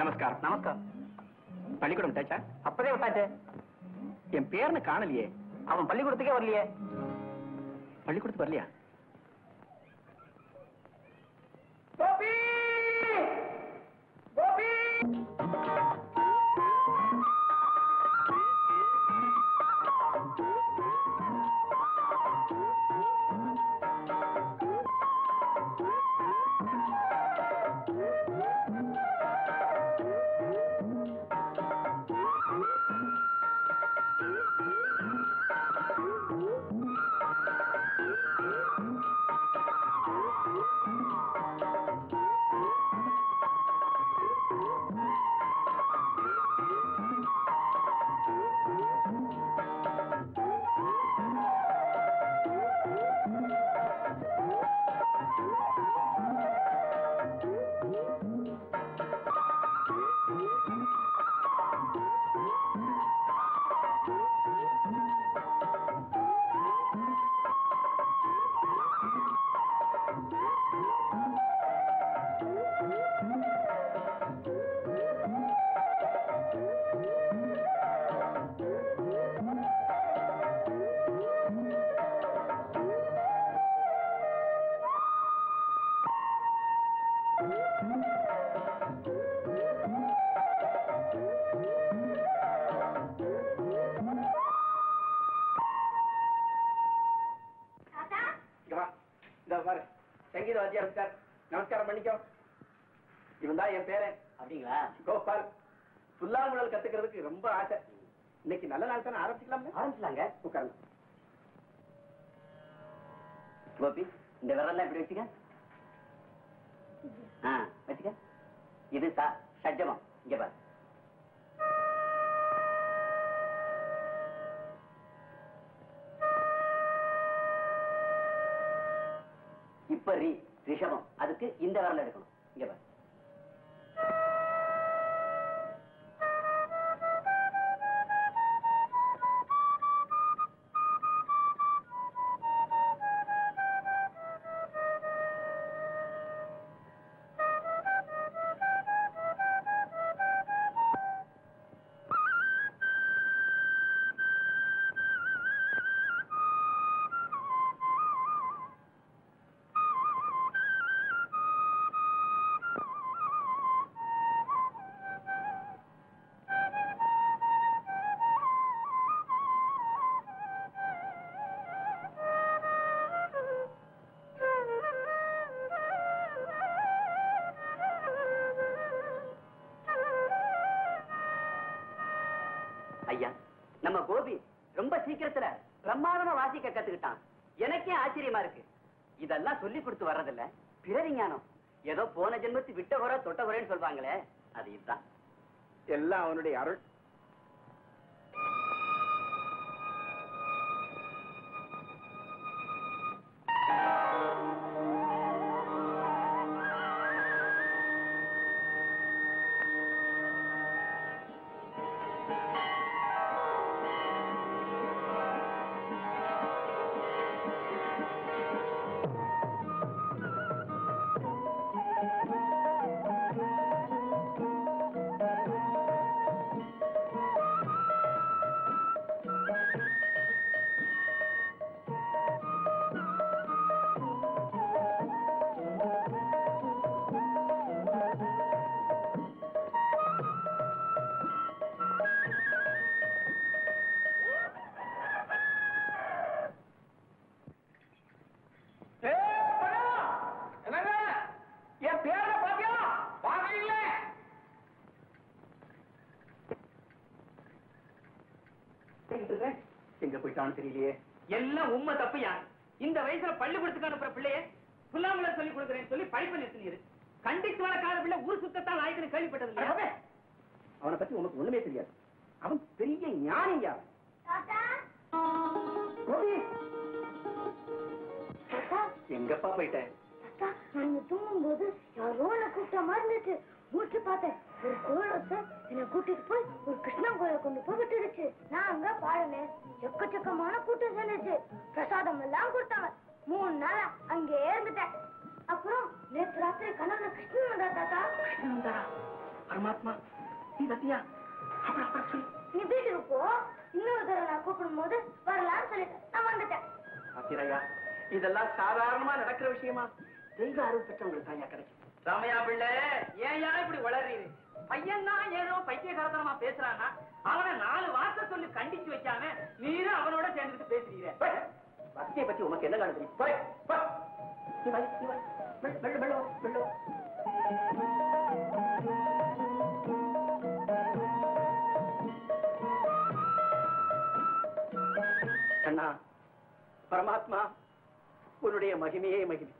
நமஸ்காரம். நமஸ்காரம். பள்ளிக்கூடம் விட்டாச்சா? அப்பதே விட்டாச்சே. என் பேர்னு காணலையே. அவன் பள்ளிக்கூடத்துக்கே வரலையே. பள்ளிக்கூடத்துக்கு வரலையா? கோபி! கோபி! நமஸ்காரம் பண்ணிக்கோ. இவன் தான் என் பேரன். அப்படிங்களா? கோபால். புல்லாங்குழல் கத்துக்கிறதுக்கு ரொம்ப ஆசை. இன்னைக்கு நல்ல நாள் தானே, ஆரம்பிச்சுக்கலாம். ஆரம்பிச்சலாங்க. உட்காருங்க. கோபி, இந்த விரல்லாம் இப்படி வச்சுக்க. வச்சுக்க. இது சஜ்ஜமம். இங்க பாரு. இப்ப ரிஷபம். அதுக்கு இந்த விரல் எடுக்கணும். இங்க பாரு. ஐயா, நம்ம கோபி ரொம்ப சீக்கிரத்துல பிரமாதமா வாசிக்க கத்துக்கிட்டான். எனக்கே ஆச்சரியமா இருக்கு. இதெல்லாம் சொல்லி கொடுத்து வர்றதில்ல, பிறவி ஞானம். ஏதோ போன ஜென்மத்து விட்ட குறை தொட்ட குறைன்னு சொல்வாங்களே, அது இதுதான். எல்லாம் அவனுடைய அருள். எங்க போயிட்டான்னு தெரியலையே. எல்லாம் உண்மை தப்பையா? இந்த வயசுல பள்ளிக்கூடத்துக்கு அனுப்புற பிள்ளைய புல்லாங்குழல் சொல்லி கொடுக்குறேன்னு சொல்லி படிப்பு நிறுத்தினீரு. கண்டித்து வளர்க்காத பிள்ளை ஊர் சுத்தத்தான் நாய்க்குன்னு கேள்விப்பட்டது. அவனை பத்தி உனக்கு ஒண்ணுமே தெரியாது. அவன் பெரிய ஞானியா. எங்கப்பா போயிட்டேன்? நான் தூங்கும் போது யாரோ கூப்பிட்ட மாதிரி இருந்துச்சு. மூச்சு பார்த்தேன். ஒரு கோயில என்னை கூட்டிட்டு போய் ஒரு கிருஷ்ணன் கோயில கொண்டு போய் விட்டுடுச்சு. நான் அங்க பாருனேன். எக்கச்சக்கமான கூட்டம் சேர்ந்துச்சு. பிரசாதம் எல்லாம் கொடுத்தாங்க. 3 நாள் அங்கே இருந்துட்டேன். அப்புறம் நேற்று ராத்திரி கனவுல கிருஷ்ணன் வந்தா. தாத்தா கிருஷ்ணன் வந்தாரா? பரமாத்மா நீ வந்தியா? அப்புறம் அப்புறம் சொல்லு. நீ வீட்டுக்கு போ, இன்னொரு தடவை நான் கூப்பிடும் போது வரலான்னு சொல்லிட்டு நான் வந்துட்டேன். அத்திரையா, இதெல்லாம் சாதாரணமா நடக்கிற விஷயமா? தெய்வ அருள் பெற்றவங்களுக்கு தாயா கிடைக்கும். ராமையா பிள்ளை, ஏன் இப்படி வளர்றீரு? பையன் தான் ஏதோ பைத்தியகாரத்தனமா பேசுறானா, அவனை 4 வார்த்தை சொல்லி கண்டிச்சு வைக்காம நீரும் அவனோட சேர்ந்துட்டு பேசுறீங்க. பக்தியை பத்தி உனக்கு என்ன காண தெரியும்? அண்ணா, பரமாத்மா உன்னுடைய மகிமையே மகிமை.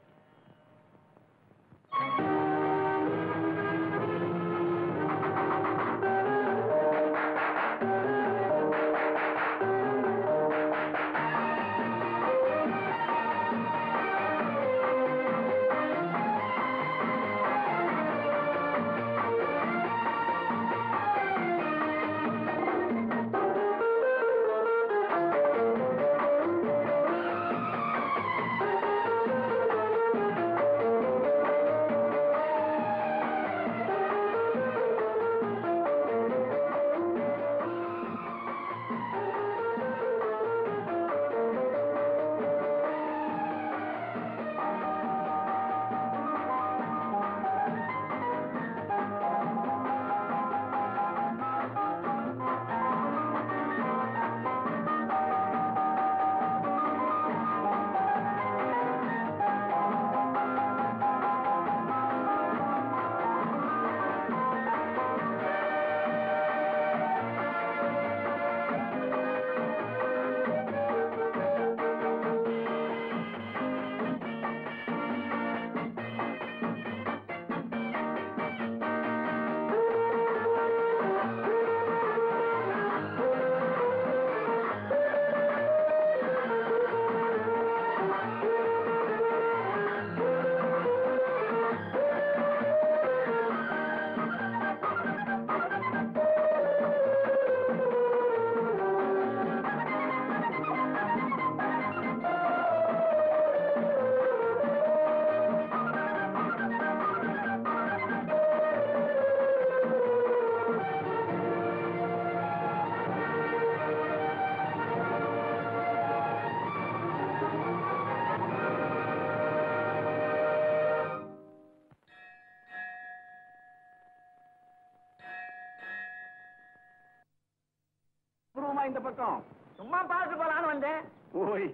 இந்த பக்கம் சும்மா பார்த்து போலான்னு வந்தேன். ஓய்,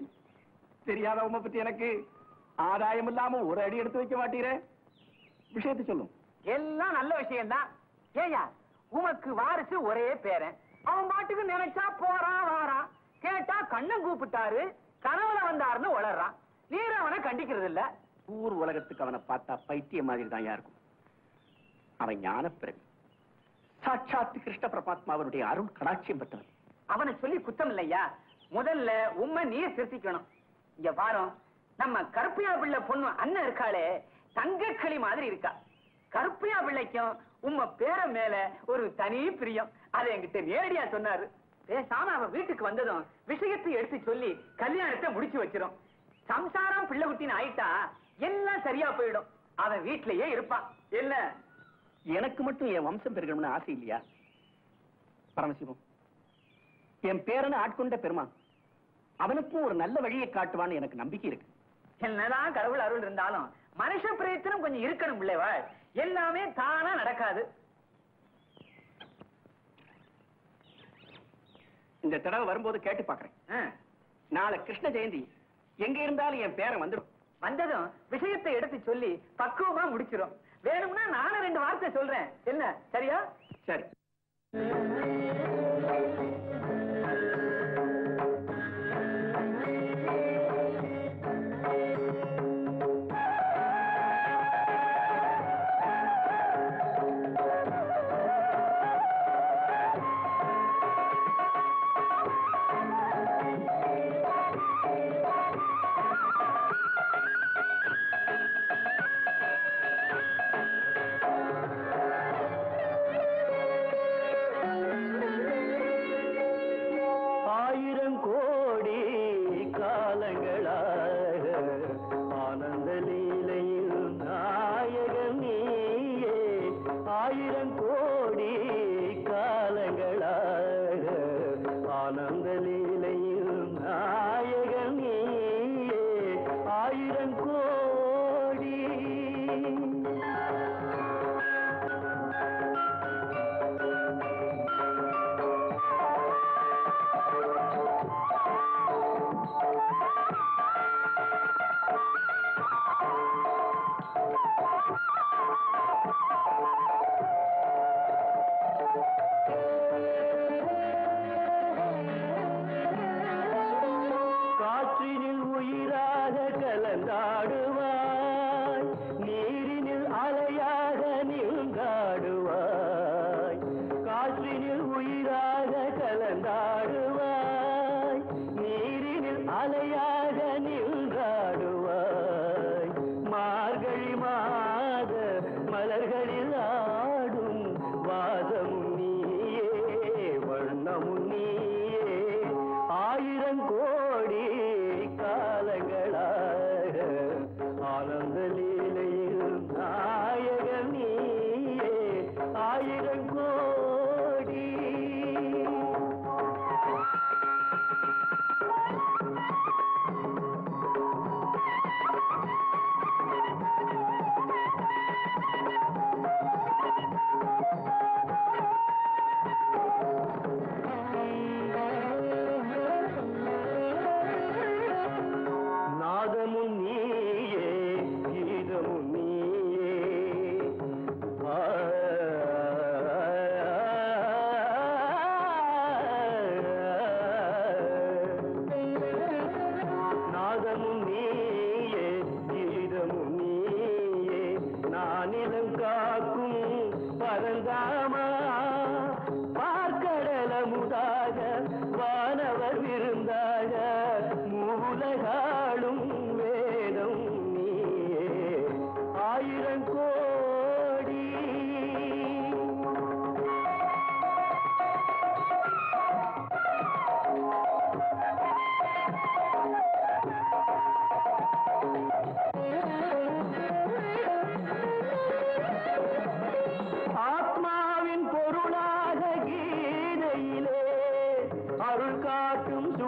தெரியாத உண்மை பத்தி எனக்கு ஆதாயம் இல்லாம ஒரு அடி எடுத்து வைக்க மாட்டீரே. விஷயத்தை சொல்லும். எல்லாம் நல்ல விஷயம் தான். ஏயா, உமக்கு வாரிசு ஒரே பேரன். அவன் பாட்டுக்கு நினைச்சா போறான் வாரான். கேட்டா கண்ணன் கூப்பிட்டாரு, கனவுல வந்தாருன்னு உளறான். நீர் அவனை கண்டிக்கிறது இல்ல. ஊர் உலகத்துக்கு அவனை பார்த்தா பைத்திய மாதிரி தான் இருக்கும். அவன் ஞான பிறகு சாட்சாத் கிருஷ்ண பரமாத்மாவனுடைய அருள் கடாட்சியம் பெற்றவன். அவனை சொல்லி குத்தம் இல்லையா. முதல்ல உண்மை நீர் திருத்திக்கணும். இங்க பாரு, நம்ம கருப்பையா பிள்ளை பொண்ணு அண்ணன் இருக்காளே, தங்கக்களி மாதிரி இருக்கா. கருப்பையா பிள்ளைக்கும் உம்ம பேர மேல ஒரு தனி பிரியம். அதை என்கிட்ட நேரடியா சொன்னாரு. பேசாம அவன் வீட்டுக்கு வந்ததும் விஷயத்தை எடுத்து சொல்லி கல்யாணத்தை முடிச்சு வச்சிரும். சம்சாரம் பிள்ளை குட்டின்னு ஆயிட்டா எல்லாம் சரியா போயிடும். அவன் வீட்டிலேயே இருப்பான். என்ன, எனக்கு மட்டும் என் வம்சம் பெருகணும்னு ஆசை இல்லையா? பரமசிவம், என் பேரனை ஆட்கொண்ட பெருமான் அவனுக்கும் ஒரு நல்ல வழியை காட்டுவான்னு எனக்கு நம்பிக்கை இருக்கு. என்னதான் கடவுள் அருள் இருந்தாலும் மனுஷ பிரயத்தனம் கொஞ்சம் இருக்கணும் பிள்ளைவா. எல்லாமே தானா நடக்காது. இந்த தடவை வரும்போது கேட்டு பாக்குறேன். நாளை கிருஷ்ண ஜெயந்தி, எங்க இருந்தாலும் என் பேரன் வந்துடும். வந்ததும் விஷயத்தை எடுத்து சொல்லி பக்குவமா முடிச்சிடும். வேணும்னா நானும் 2 வார்த்தை சொல்றேன். என்ன, சரியா? சரி.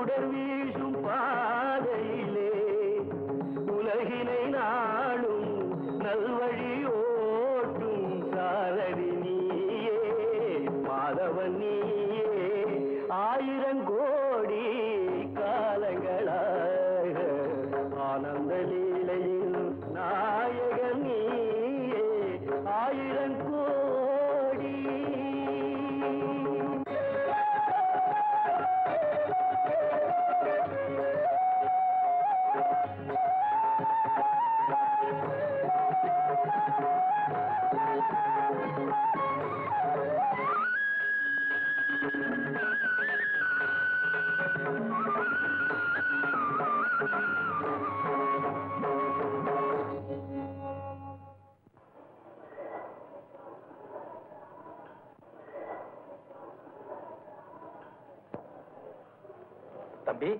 சுடர் வீசும் பாதையிலே உலகினை நாளும் நல்வழி ஓட்டும் சாரதி நீயே மாதவன் நீயே ஆயிரம் கோடி காலங்களாக ஆனந்த லீலையில் நாயகன் நீயே ஆயிரம் கோடி. தம்பி,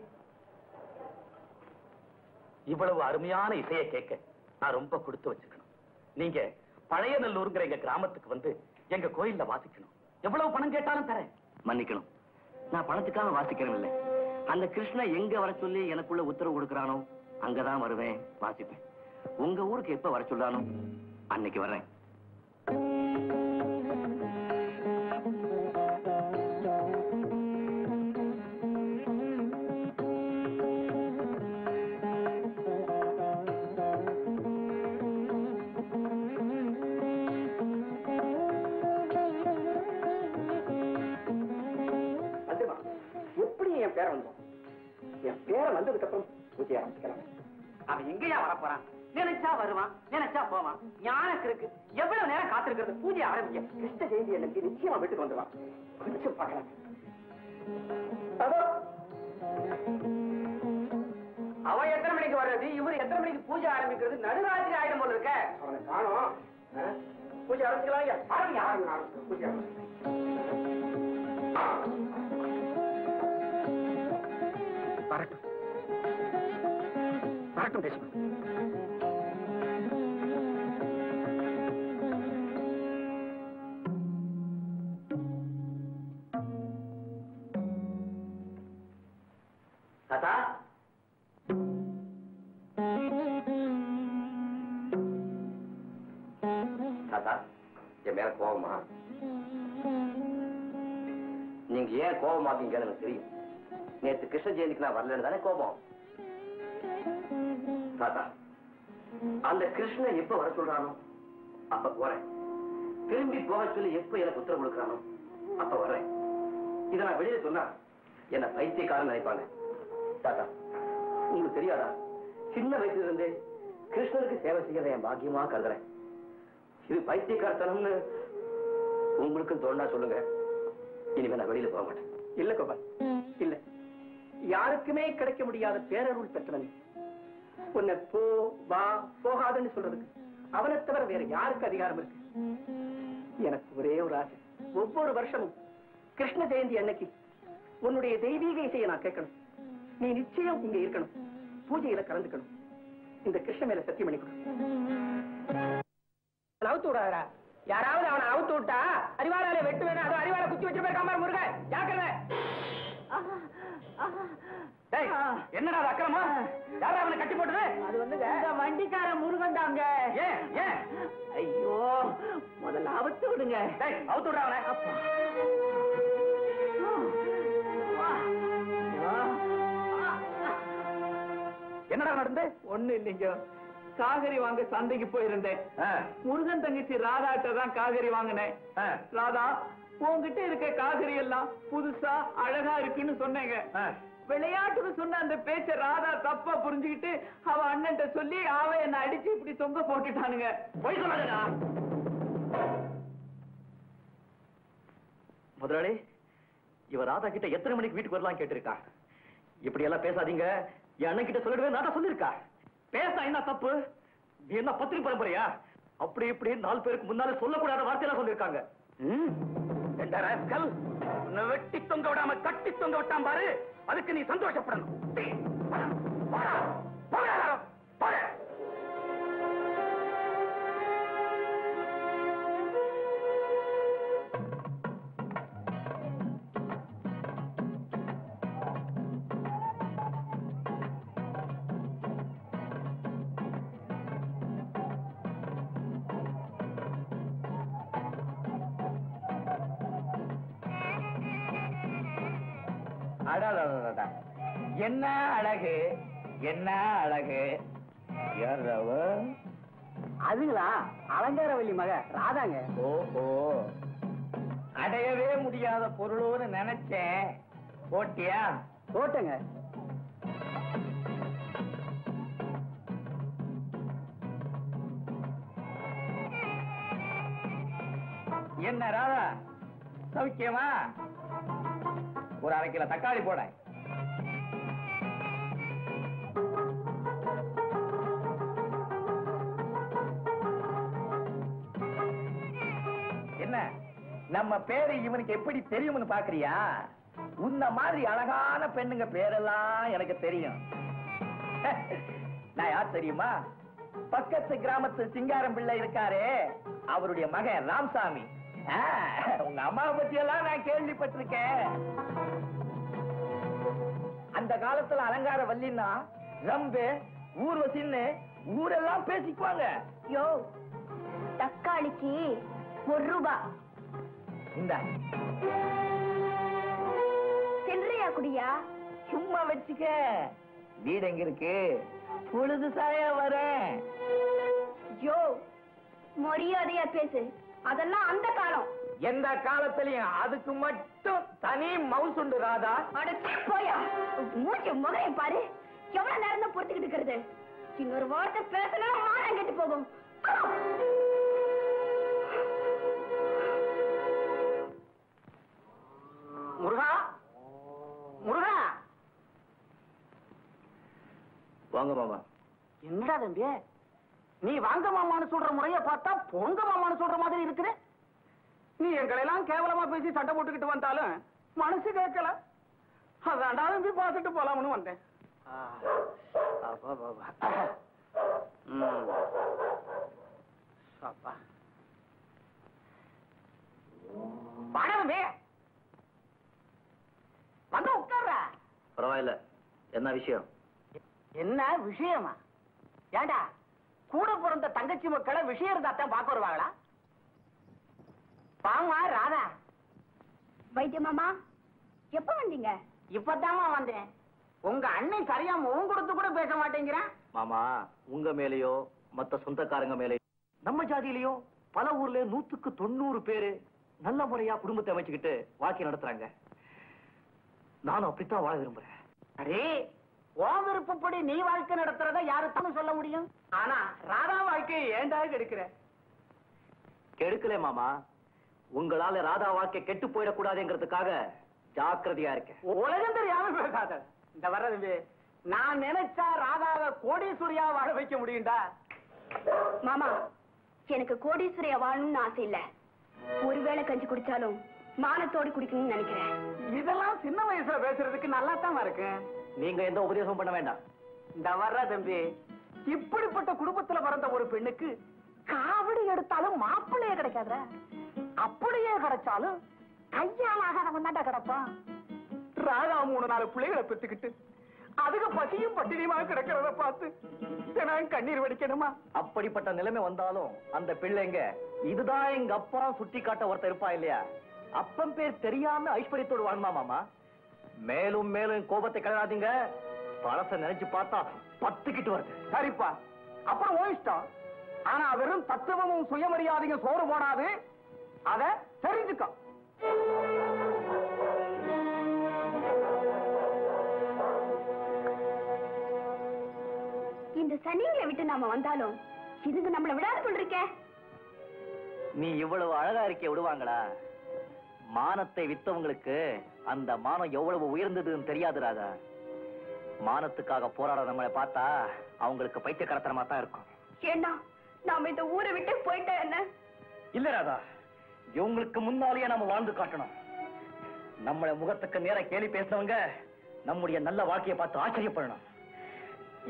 இவ்வளவு அருமையான இசையை கேட்க நான் ரொம்ப கொடுத்து வச்சிருக்கணும். நீங்க பழைய நல்லூருங்கிற எங்க கிராமத்துக்கு வந்து எங்க கோயில்ல வாசிக்கணும். எவ்வளவு பணம் கேட்டாலும் தரேன். மன்னிக்கணும், நான் பணத்துக்காக வாசிக்கிறேன் இல்லை. அந்த கிருஷ்ண எங்க வர சொல்லி எனக்குள்ள உத்தரவு கொடுக்கறானோ அங்கதான் வருவேன், வாசிப்பேன். உங்க ஊருக்கு எப்ப வர சொல்லானோ அன்னைக்கு வர்றேன். என் பேரை வந்ததுக்கு அப்புறம் பூஜை ஆரம்பிக்கலாம். அவன் எங்கேயா வரப்போறான்? நினைச்சா வருவான், நினைச்சா போவான். ஞானக்கு இருக்கு. எவ்வளவு நேரம் காத்திருக்கிறது? பூஜை ஆரம்பிக்க. கிருஷ்ண ஜெயந்தி எனக்கு நிச்சயமா வீட்டுக்கு வந்துடுவான். கொஞ்சம் பார்க்கலாம். அவன் எத்தனை மணிக்கு வர்றது, இவரு எத்தனை மணிக்கு பூஜை ஆரம்பிக்கிறது? நடுராத்திரி ஆயிடும் போல இருக்க. அவனை காணோம். பூஜை ஆரம்பிக்கலாம். ஆரம்பிக்க பூஜை ஆரம்பிக்க. வரட்டும் வரட்டும் தேசம். தாத்தா, தாத்தா, என் மேல கோபமா? நீங்க ஏன் கோபமாக்கீங்கன்னு எனக்கு தெரியும். நேற்று கிருஷ்ண ஜெயந்திக்கு நான் வரலன்னு தானே கோபம். தாத்தா, அந்த கிருஷ்ணன் எப்ப வர சொல்றானோ அப்ப போறேன். திரும்பி போக சொல்லி எப்ப எனக்கு உத்தரவு கொடுக்கறானோ அப்ப வர்றேன். இதை நான் வெளியில சொன்னா என்ன பைத்தியக்காரன் நினைப்பாங்க. தாத்தா, உங்களுக்கு தெரியாதா, சின்ன வயசுல இருந்தே கிருஷ்ணனுக்கு சேவை செய்யறத என் பாக்கியமா கருதுறேன். இது பைத்தியக்காரத்தனம்னு உங்களுக்கும் தோணா சொல்லுங்க. இனிமே நான் வெளியில போக மாட்டேன். இல்ல கோபால், இல்ல. யாருக்குமே கிடைக்க முடியாத பேரருள் பெற்றவன். உன்னை போ வா போகாதுன்னு சொல்றதுக்கு அவனை தவிர வேற யாருக்கு அதிகாரம் இருக்கு? எனக்கு ஒரே ஒரு ஆசை, ஒவ்வொரு வருஷமும் கிருஷ்ண ஜெயந்தி அன்னைக்கு உன்னுடைய தெய்வீக இசையை நான் கேட்கணும். நீ நிச்சயம் இங்க இருக்கணும், பூஜையில கலந்துக்கணும். இந்த கிருஷ்ண மேல சத்தியம் பண்ணி கொடு. அவுத்து விடாதா? யாராவது அவனை அவுத்து விட்டா அறிவாளால வெட்டு வேணும். அது அறிவாளை குச்சி வச்சு போயிருக்காம முருகன் ஜாக்கிரதை. என்னடா அக்கிரமா? யாரா அவனை கட்டி போட்டது? அது வந்து வண்டிக்கார முருகன் தாங்க. ஏன்? ஐயோ, முதல்ல அவுத்து விடுங்க. அவுத்து விடுற அவனை. என்னடா நடந்து? ஒண்ணு இல்லைங்க, காய்கறி வாங்க சந்தைக்கு போயிருந்தேன். முருகன் தங்கச்சி ராதாட்ட தான் காய்கறி வாங்கினேன். ராதா, உங்ககிட்ட இருக்க காய்கறி எல்லாம் புதுசா அழகா இருக்குன்னு சொன்னேங்க. விளையாட்டுக்கு சொன்ன அந்த பேச்ச ராதா தப்பா புரிஞ்சுக்கிட்டு அவ அண்ணன்ட்ட சொல்லி அவ என்ன அடிச்சு இப்படி தொங்க போட்டுட்டானுங்க. போய் சொல்லாதடா. முதலாளி, இவ ராதா கிட்ட எத்தனை மணிக்கு வீட்டுக்கு வரலாம் கேட்டிருக்கா. இப்படி எல்லாம் பேசாதீங்க, என் அண்ணன் கிட்ட சொல்லிடுவேன் ராதா சொல்லிருக்கா. பேச என்ன தப்பு? நீ என்ன பத்திரி பரம்பரையா? அப்படி இப்படி 4 பேருக்கு முன்னால சொல்லக்கூடாத வார்த்தையெல்லாம் சொல்லிருக்காங்க. வெட்டி தொங்க விடாம கட்டி தொங்க விட்டான் பாரு, அதுக்கு நீ சந்தோஷப்படணும். அடாடா, என்ன அழகு, என்ன அழகு. யார் அவ? அதுங்களா அலங்காரவல்லி மக ராதாங்க. ஓஹோ, அடையவே முடியாத பொருளோன்னு நினைச்சேன். போட்டியா? போட்டங்க. என்ன ராதா, சௌக்கியமா? ஒரு 1/2 கிலோ தக்காளி போட. என்ன நம்ம பேரு இவனுக்கு எப்படி தெரியும்னு பாக்குறியா? உன்ன மாதிரி அழகான பெண்ணுங்க பேரெல்லாம் எனக்கு தெரியும். நான் யார் தெரியுமா? பக்கத்து கிராமத்து சிங்காரம் பிள்ளை இருக்காரே, அவருடைய மகன் ராமசாமி. உங்க அம்மாவை பத்தி எல்லாம் நான் கேள்விப்பட்டிருக்கேன். அந்த காலத்துல அலங்கார வல்லின்னா ரம்பு ஊர்வசின்னு ஊரெல்லாம் பேசிக்குவாங்க. யோ, தக்காளிக்கு 1 ரூபாய். இந்த சென்றியா குடியா? சும்மா வச்சுக்க. வீடு எங்க இருக்கு? பொழுது சாயா வரேன். யோ, மரியாதையா பேசு. அதெல்லாம் அந்த காலம். எந்த காலத்திலயும் அதுக்கு மட்டும் தனி மவுஸ் உண்டு ராதா. போயா, மூச்சு முகையை பாரு. எவ்வளவு நேரம் தான் பொறுத்துக்கிட்டு இருக்கிறது? இன்னொரு வார்த்தை பேசணும் மானம் கெட்டு போகும். முருகா, முருகா. வாங்க மாமா. என்னடா தம்பி, நீ வாங்க மாமான்னு சொல்ற முறைய பார்த்தா பொங்க மாமான்னு சொல்ற மாதிரி இருக்குது. நீ எங்களை எல்லாம் கேவலமா பேசி சண்டை போட்டுக்கிட்டு வந்தாலும் மனசு கேட்கல. அதான்டா தம்பி பார்த்துட்டு போலாம்னு வந்தேன். தம்பி வந்து உட்கார்ற. பரவாயில்ல, என்ன விஷயம்? என்ன விஷயமா? ஏண்டா, கூட பிறந்த தங்கச்சி மக்களை விஷயம் இருந்தாத்தான் பார்க்க வருவாங்களா? பாமா ராதா. வைத்திய மாமா, எப்ப வந்தீங்க? இப்பதாமா வந்தேன். உங்க அண்ணன் சரியா முகம் கொடுத்து கூட பேச மாட்டேங்கிறேன். மாமா, உங்க மேலேயோ மத்த சொந்தக்காரங்க மேலேயோ நம்ம ஜாதியிலயோ பல ஊர்ல 100க்கு 90 பேரு நல்ல முறையா குடும்பத்தை அமைச்சுக்கிட்டு வாழ்க்கை நடத்துறாங்க. நானும் அப்படித்தான் வாழ விரும்புறேன். அரே, உன் விருப்பப்படி நீ வாழ்க்கை நடத்துறத யாருத்தானு சொல்ல முடியும். ஆனா ராதா வாழ்க்கையை ஏண்டா கெடுக்கிற? கெடுக்கல மாமா, உங்களால ராதா வாழ்க்கை கெட்டு போயிடக்கூடாதுங்கிறதுக்காக ஜாக்கிரதையா இருக்கேன். உலகம் தெரியாம பேசாத. இந்த வர்றது நான் நினைச்சா ராதாவை கோடீஸ்வரியா வாழ வைக்க முடியும்டா. மாமா, எனக்கு கோடீஸ்வரியா வாழணும்னு ஆசை இல்ல. ஒருவேளை கஞ்சி குடிச்சாலும் மானத்தோடு குடிக்கணும்னு நினைக்கிறேன். இதெல்லாம் சின்ன வயசுல பேசுறதுக்கு நல்லா தான் இருக்கு. நீங்க எந்த உபதேசம் பண்ண வேண்டாம். இந்த வர்ற தம்பி, இப்படிப்பட்ட குடும்பத்துல பிறந்த ஒரு பெண்ணுக்கு காவடி எடுத்தாலும் மாப்பிள்ளையே கிடைக்காத. அப்படியே கிடைச்சாலும் கையாலாகாதவன் தாண்டா கிடப்பான். ராதா 3-4 பிள்ளைகளை பெற்றுக்கிட்டு அதுக்கு பசியும் பட்டினியுமா கிடக்கிறத பார்த்து நான் கண்ணீர் வடிக்கணுமா? அப்படிப்பட்ட நிலைமை வந்தாலும் அந்த பிள்ளைங்க இதுதான் எங்க அப்பா சுட்டி காட்ட ஒருத்தர் இருப்பா இல்லையா? அப்பன் பேர் தெரியாம ஐஸ்வர்யத்தோடு வாழணுமா மாமா? மேலும் மேலும் கோபத்தை கிளறாதீங்க. பழச நினைச்சு பார்த்தா 10 கிட்ட வருது. சரிப்பா, அப்புறம் ஓ இஷ்டம். ஆனா வெறும் தத்துவமும் சுயமரியாதையும் சோறு போடாது. அத தெரிஞ்சுக்க. இந்த சனிங்களை விட்டு நாம வந்தாலும் இதுக்கு நம்மள விடாது கொண்டிருக்க. நீ இவ்வளவு அழகா இருக்க விடுவாங்களா? மானத்தை வித்தவங்களுக்கு அந்த மானம் எவ்வளவு உயர்ந்ததுன்னு தெரியாது ராதா. மானத்துக்காக போராட நம்மளை பார்த்தா அவங்களுக்கு பைத்தியக்காரத்தனமா தான் இருக்கும். ஏன்னா நாம இந்த ஊரை விட்டு போயிட்டா என்ன? இல்ல ராதா, இவங்களுக்கு முன்னாலேயே நாம வாழ்ந்து காட்டணும். நம்மளை முகத்துக்கு நேர கேலி பேசினவங்க நம்முடைய நல்ல வாழ்க்கையை பார்த்து ஆச்சரியப்படணும்.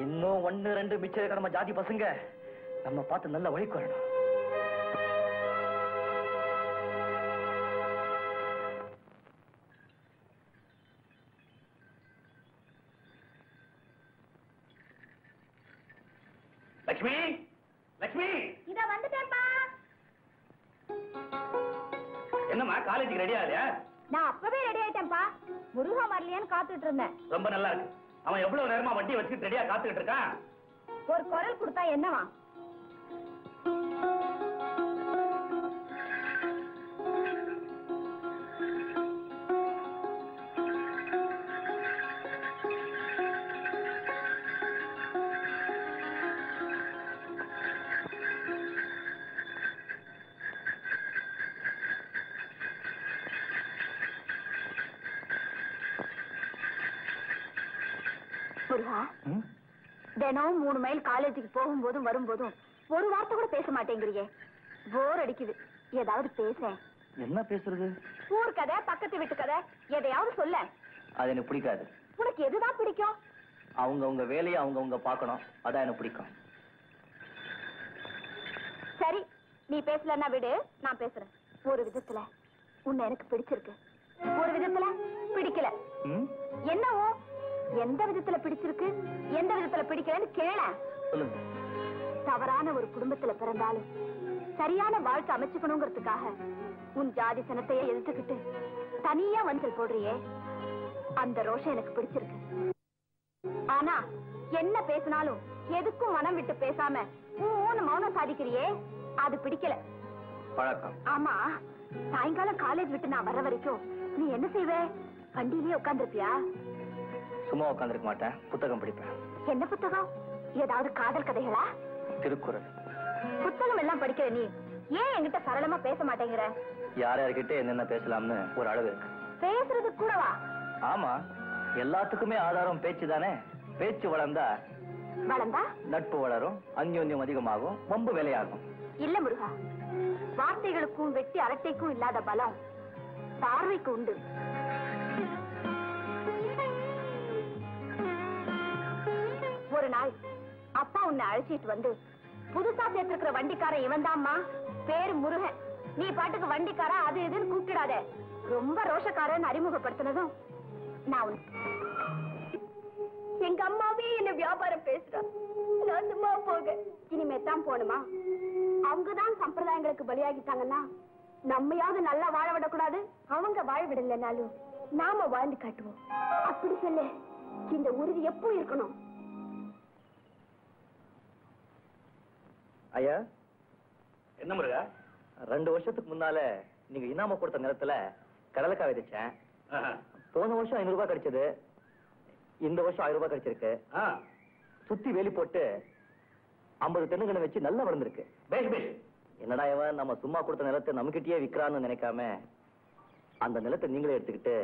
இன்னும் 1-2 மிச்ச நம்ம ஜாதி பசங்க நம்ம பார்த்து நல்ல வழிக்கு வரணும். லட்சுமி, லட்சுமி, இத வந்துட்டேன்ப்பா. என்னம்மா காலேஜுக்கு ரெடியா இல்லையா? நான் அப்பவே ரெடி ஆயிட்டேன்ப்பா. முருகா வரலையான்னு காத்துட்டு இருந்தேன். ரொம்ப நல்லா இருக்கு. அவன் எவ்வளவு நேரமா வண்டியை வச்சுட்டு ரெடியா காத்துக்கிட்டு இருக்கான். ஒரு குரல் கொடுத்தா என்னவா? முருகா, தினம் 3 மைல் காலேஜுக்கு போகும்போதும் வரும்போதும் ஒரு வார்த்தை கூட பேச மாட்டேங்கிறியே. போர் அடிக்குது. ஏதாவது பேச. என்ன பேசுறது? ஊர் கதை, பக்கத்து வீட்டு கதை, எதையாவது சொல்ல. அது எனக்கு பிடிக்காது. உனக்கு எதுதான் பிடிக்கும்? அவங்க வேலையை அவங்க பார்க்கணும். அதான் எனக்கு பிடிக்கும். சரி, நீ பேசலன்னா விடு, நான் பேசுறேன். ஒரு விதத்துல உன்னை எனக்கு பிடிச்சிருக்கு, ஒரு விதத்துல பிடிக்கல. என்னவோ எந்த விதத்துல பிடிச்சிருக்கு, எந்த விதத்துல பிடிக்கலன்னு கேள. சொல்லுங்க. தவறான ஒரு குடும்பத்துல பிறந்தாலும் சரியான வாழ்க்கை அமைச்சுக்கணுங்கிறதுக்காக உன் ஜாதி சனத்தையே எதிர்த்துக்கிட்டு தனியா வஞ்சல் போடுறியே, அந்த ரோஷம் எனக்கு பிடிச்சிருக்கு. ஆனா என்ன பேசினாலும் எதுக்கும் மனம் விட்டு பேசாம மௌனம் சாதிக்கிறியே, அது பிடிக்கல. பழக்கம். ஆமா, சாயங்காலம் காலேஜ் விட்டு நான் வர வரைக்கும் நீ என்ன செய்வே? வண்டியிலேயே உட்கார்ந்துருப்பியா? சும்மா உட்காந்துருக்க மாட்டேன், புத்தகம் படிப்பேன். என்ன புத்தகம்? ஏதாவது காதல் கதைகளா? திருக்குறள். புத்தகம் எல்லாம் படிக்கிற நீ ஏன் என்கிட்ட சரளமா பேச மாட்டேங்கிற? யார் யார்கிட்ட என்னென்ன பேசலாம்னு ஒரு அளவு இருக்கு. பேசுறது கூடவா? ஆமா, எல்லாத்துக்குமே ஆதாரம் பேச்சு தானே. பேச்சு வளர்ந்தா நட்பு வளரும், அந்யோன்யம் அதிகமாகும், வம்பு வேலையாகும். இல்ல முருகா, வார்த்தைகளுக்கும் வெட்டி அரட்டைக்கும் இல்லாத பலம் பார்வைக்கு உண்டு. ஒரு நாள் அப்பா உன்னை அழைச்சிட்டு வந்து, புதுசா சேர்த்திருக்கிற வண்டிக்காரன் இவன் தான்மா, பேரு முருகன், நீ பாட்டுக்கு வண்டிக்காரா அது இதுன்னு கூப்பிடாத, ரொம்ப ரோஷக்காரன் அறிமுகப்படுத்தினதும் நான் எங்க அம்மாவே என்ன வியாபாரம் பேசுறா, நான் சும்மா போக இனிமே தான் போணுமா? அவங்கதான் சம்பிரதாயங்களுக்கு பலியாகிட்டாங்கன்னா நம்மையாவது நல்லா வாழ விடக்கூடாது. அவங்க வாழ விடலைனாலும் நாம வாழ்ந்து காட்டுவோம். அப்படி சொல்லு, இந்த உறுதி எப்போ இருக்கணும்? ஐயா, என்ன முருகா? 2 வருஷத்துக்கு முன்னால நீங்க இனாம கொடுத்த நேரத்துல கடலைக்காய் விதைச்சேன். போன வருஷம் 500 ரூபாய் கிடைச்சது, இந்த வருஷம் 1000 ரூபாய் கிடைச்சிருக்கு. சுத்தி வேலி போட்டு 50 தென்னுகளை வச்சு நல்லா வளர்ந்துருக்கு. என்னடா இவன் நம்ம சும்மா கொடுத்த நிலத்தை நம்மகிட்டயே விற்கிறான்னு நினைக்காம அந்த நிலத்தை நீங்களே எடுத்துக்கிட்டு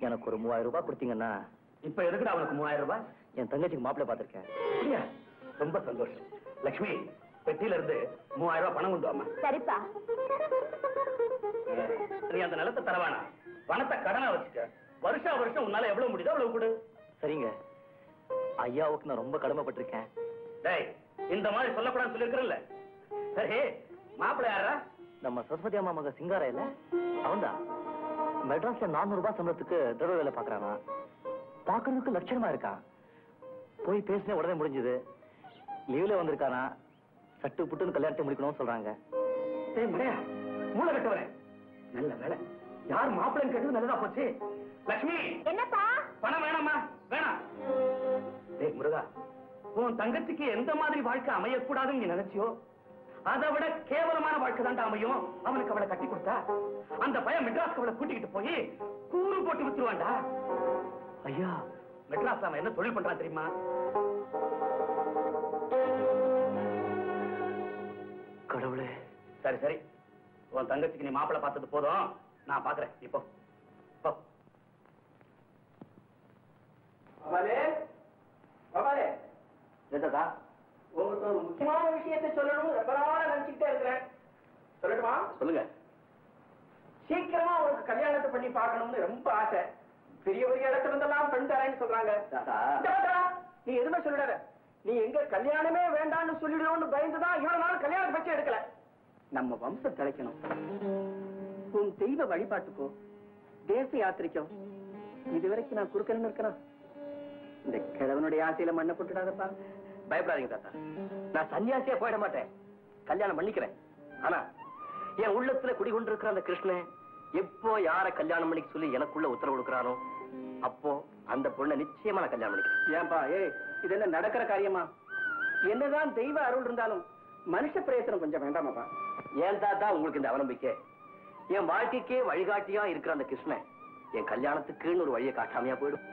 எனக்கு ஒரு 3000 ரூபாய் கொடுத்தீங்கன்னா. இப்ப எதுக்குடா அவனுக்கு 3000 ரூபாய்? என் தங்கச்சிக்கு மாப்பிள்ளை பார்த்திருக்கேன். ரொம்ப சந்தோஷம். லட்சுமி, பெட்டியில இருந்து 3000 ரூபாய் பணம் கொண்டு வாமா. சரிப்பா. நீ அந்த நிலத்தை தரவானா, பணத்தை கடனா வச்சுக்க. வருஷா வருஷம் உன்னால எவ்வளவு முடியுதோ அவ்வளவு கொடு. சரிங்க. ஐயாவுக்கு நான் ரொம்ப கடமைப்பட்டிருக்கேன். டேய், இந்த மாதிரி சொல்லக்கூடாதுன்னு சொல்லிருக்கிறல்ல. சரி, மாப்பிள்ளை யாரா? நம்ம சரஸ்வதி அம்மா மக சிங்காரா இல்ல, அவன்தான். மெட்ராஸ்ல 400 ரூபாய் சம்பளத்துக்கு டிரைவர் வேலை பாக்குறானா. பாக்குறதுக்கு லட்சணமா இருக்கான். போய் பேசின உடனே முடிஞ்சது. லீவ்ல வந்திருக்கானா. சட்டு புட்டுன்னு கல்யாணத்தை முடிக்கணும்னு சொல்றாங்க. மூளை கட்டவரே, நல்ல வேலை. யார் மாப்பிள்ளைன்னு கேட்டது நல்லதா போச்சு. லட்சுமி, என்னப்பா? பணம் வேணாமா? வேணாம். டேய் முருகா, உன் தங்கச்சிக்கு எந்த மாதிரி வாழ்க்கை அமையக்கூடாதுன்னு நீ நினைச்சியோ அதை விட கேவலமான வாழ்க்கை தாண்டா அமையும். அவனுக்கு அவளை கட்டி கொடுத்தா அந்த பையன் மெட்ராஸ்க்கு அவளை கூட்டிக்கிட்டு போய் கூறு போட்டு வித்துருவான்டா. ஐயா, மெட்ராஸ்ல அவன் என்ன தொழில் பண்றான் தெரியுமா? கடவுளே. சரி சரி, உன் தங்கச்சிக்கு நீ மாப்பிள்ளை பார்த்தது போதும், நான் பாக்குறேன். இப்போ உங்களுக்கு ஒரு முக்கியமான விஷயத்தை சொல்லணும் ரொம்ப நாளா நினைச்சுக்கிட்டே இருக்கிறேன். சொல்லட்டுமா? சொல்லுங்க. சீக்கிரமா உங்களுக்கு கல்யாணத்தை பண்ணி பார்க்கணும்னு ரொம்ப ஆசை. பெரிய பெரிய இடத்துல இருந்தெல்லாம் பெண் தரேன்னு சொல்றாங்க. நீ எதுவுமே சொல்லிடாத. நீ எங்க கல்யாணமே வேண்டாம்னு சொல்லிடுவோம்னு பயந்துதான் இவ்வளவு நாள் கல்யாணத்தை பற்றி எடுக்கல. நம்ம வம்சம் தலைக்கணும். உன் தெய்வ வழிபாட்டுக்கோ தேச யாத்திரைக்கோ இதுவரைக்கும் நான் குறுக்கன்னு இருக்கிறேன். இந்த கிழவனுடைய ஆசையில மண்ணை போட்டுடாதப்பா. பயப்படாதீங்க தாத்தா, நான் சன்னியாசியா போயிட மாட்டேன். கல்யாணம் பண்ணிக்கிறேன். ஆனா என் உள்ளத்துல குடிகொண்டிருக்கிற அந்த கிருஷ்ணன் எப்போ யார கல்யாணம் பண்ணிக்க சொல்லி எனக்குள்ள உத்தரவு கொடுக்கறானோ அப்போ அந்த பொண்ணை நிச்சயமா நான் கல்யாணம் பண்ணிக்கிறேன். ஏன்பா இது என்ன நடக்கிற காரியமா? என்னதான் தெய்வ அருள் இருந்தாலும் மனுஷ பிரயத்தனம் கொஞ்சம் வேண்டாமாப்பா? ஏன் தாத்தா உங்களுக்கு இந்த அவநம்பிக்கை? என் வாழ்க்கைக்கே வழிகாட்டியா இருக்கிற அந்த கிருஷ்ணன் என் கல்யாணத்துக்குன்னு ஒரு வழியை காட்டாமையா போயிடும்.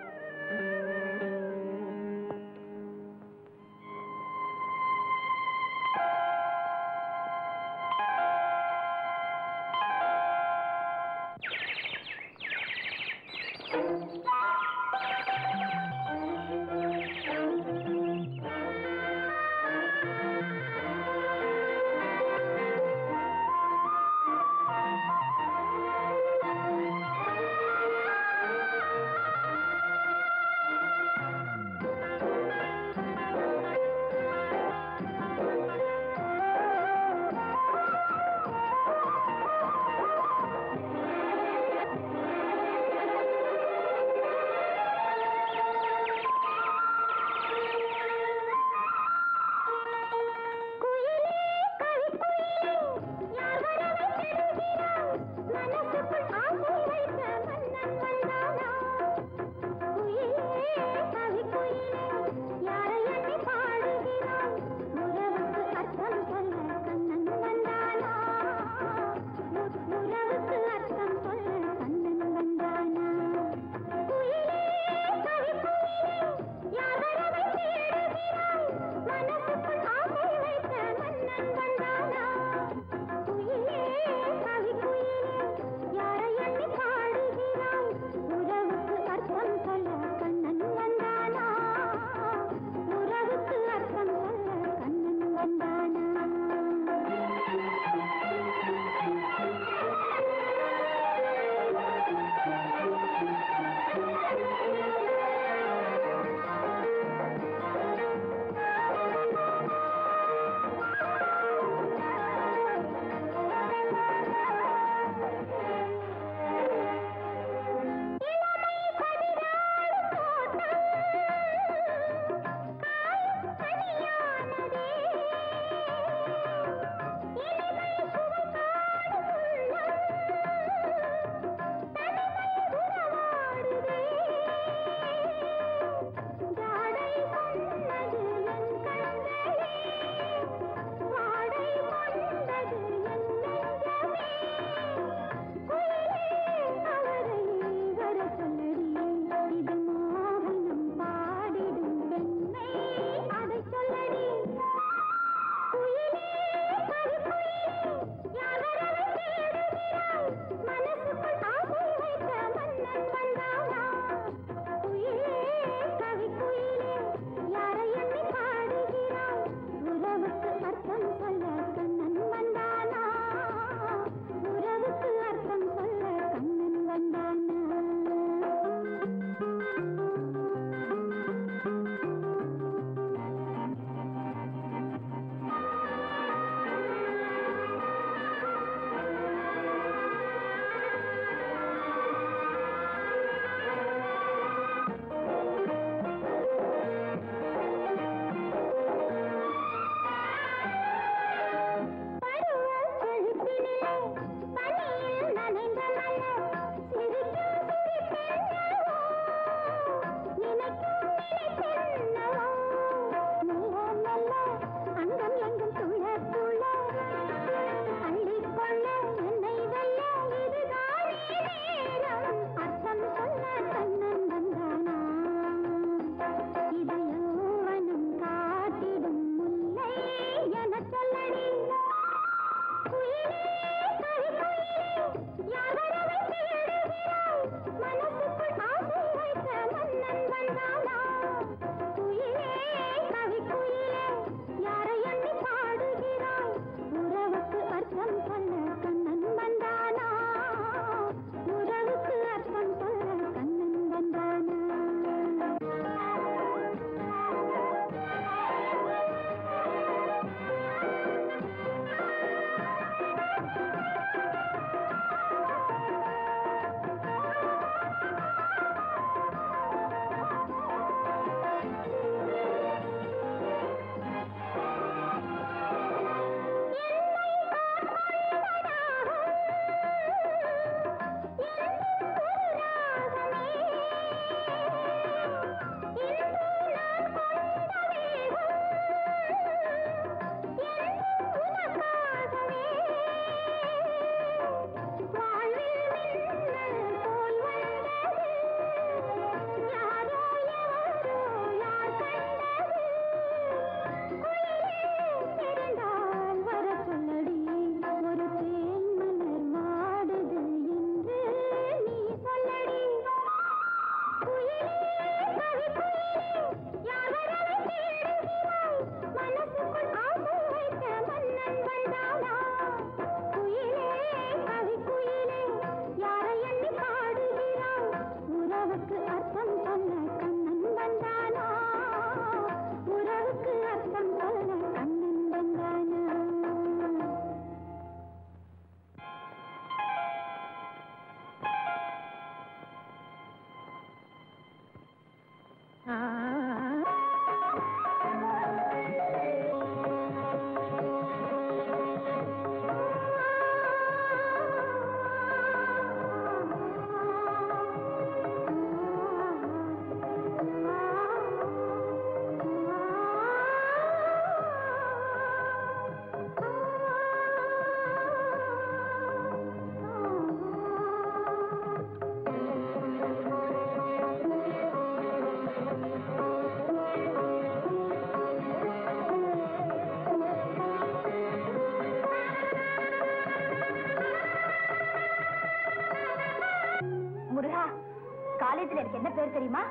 காலேஜ்ல எனக்கு என்ன பேர் தெரியுமா?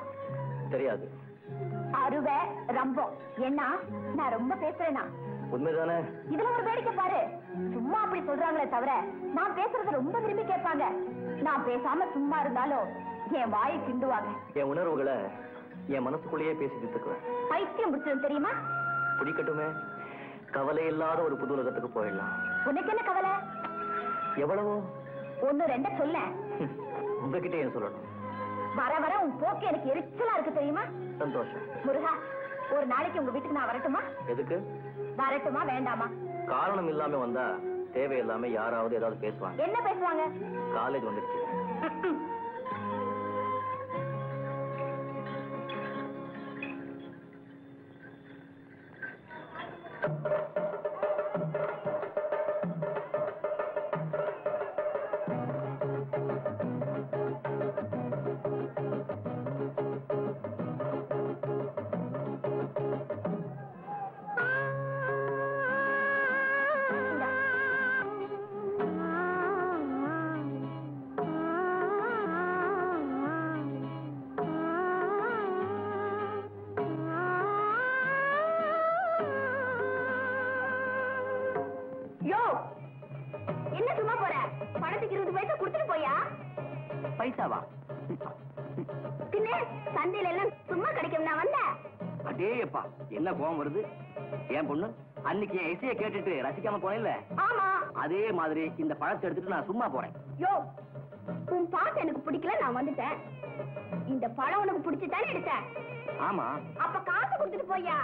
தெரியாது. அருவே ரம்பம். என்ன நான் ரொம்ப பேசுறேனா? உண்மைதானே? இதுல ஒரு வேடிக்கை பாரு. சும்மா அப்படி சொல்றாங்களே தவிர நான் பேசுறத ரொம்ப விரும்பி கேட்பாங்க. நான் பேசாம சும்மா இருந்தாலும் என் வாயை கிண்டுவாங்க. என் உணர்வுகளை என் மனசுக்குள்ளேயே பேசி தீர்த்துக்குவேன். பைத்தியம் பிடிச்சது தெரியுமா? பிடிக்கட்டுமே. கவலை இல்லாத ஒரு புது உலகத்துக்கு போயிடலாம். உனக்கு என்ன கவலை? எவ்வளவோ. 1 2 சொல்ல. உங்ககிட்ட ஏன் சொல்லணும்? வர வர உன் போக்கு எனக்கு எரிச்சலா இருக்கு தெரியுமா? சந்தோஷம். முருகா, ஒரு நாளைக்கு உங்க வீட்டுக்கு நான் வரட்டுமா? எதுக்கு? வரட்டுமா வேண்டாமா? காரணம் இல்லாம வந்தா தேவையில்லாம யாராவது ஏதாவது பேசுவாங்க. என்ன பேசுவாங்க? காலேஜ் வந்துருச்சு. பைசாவா? பின்ன சந்தையில எல்லாம் சும்மா கிடைக்கும் நான் வந்தேன். அடேப்பா, என்ன கோவம் வருது? ஏன் பொண்ணு அன்னைக்கு என் இசையை கேட்டுட்டு ரசிக்காம போனேன்ல, ஆமா அதே மாதிரி இந்த பழத்தை எடுத்துட்டு நான் சும்மா போறேன். யோ, உன் பாட்டு எனக்கு பிடிக்கல, நான் வந்துட்டேன். இந்த பழம் உனக்கு பிடிச்சுதானே எடுத்தேன்? ஆமா. அப்ப காசு கொடுத்துட்டு போயா.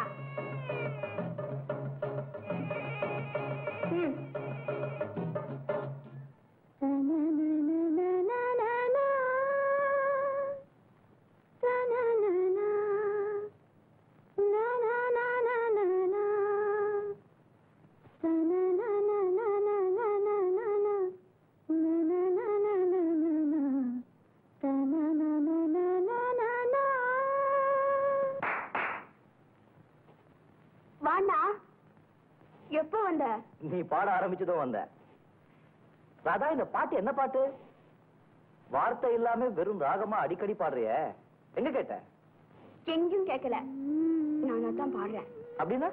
எப்ப வந்த? நீ பாட ஆரம்பிச்சதும் வந்த. ராதா, இந்த பாட்டு என்ன பாட்டு? வார்த்தை இல்லாம வெறும் ராகமா அடிக்கடி பாடுறிய, எங்க கேட்ட? எங்கேயும் கேட்கல, நானா தான் பாடுறேன். அப்படின்னா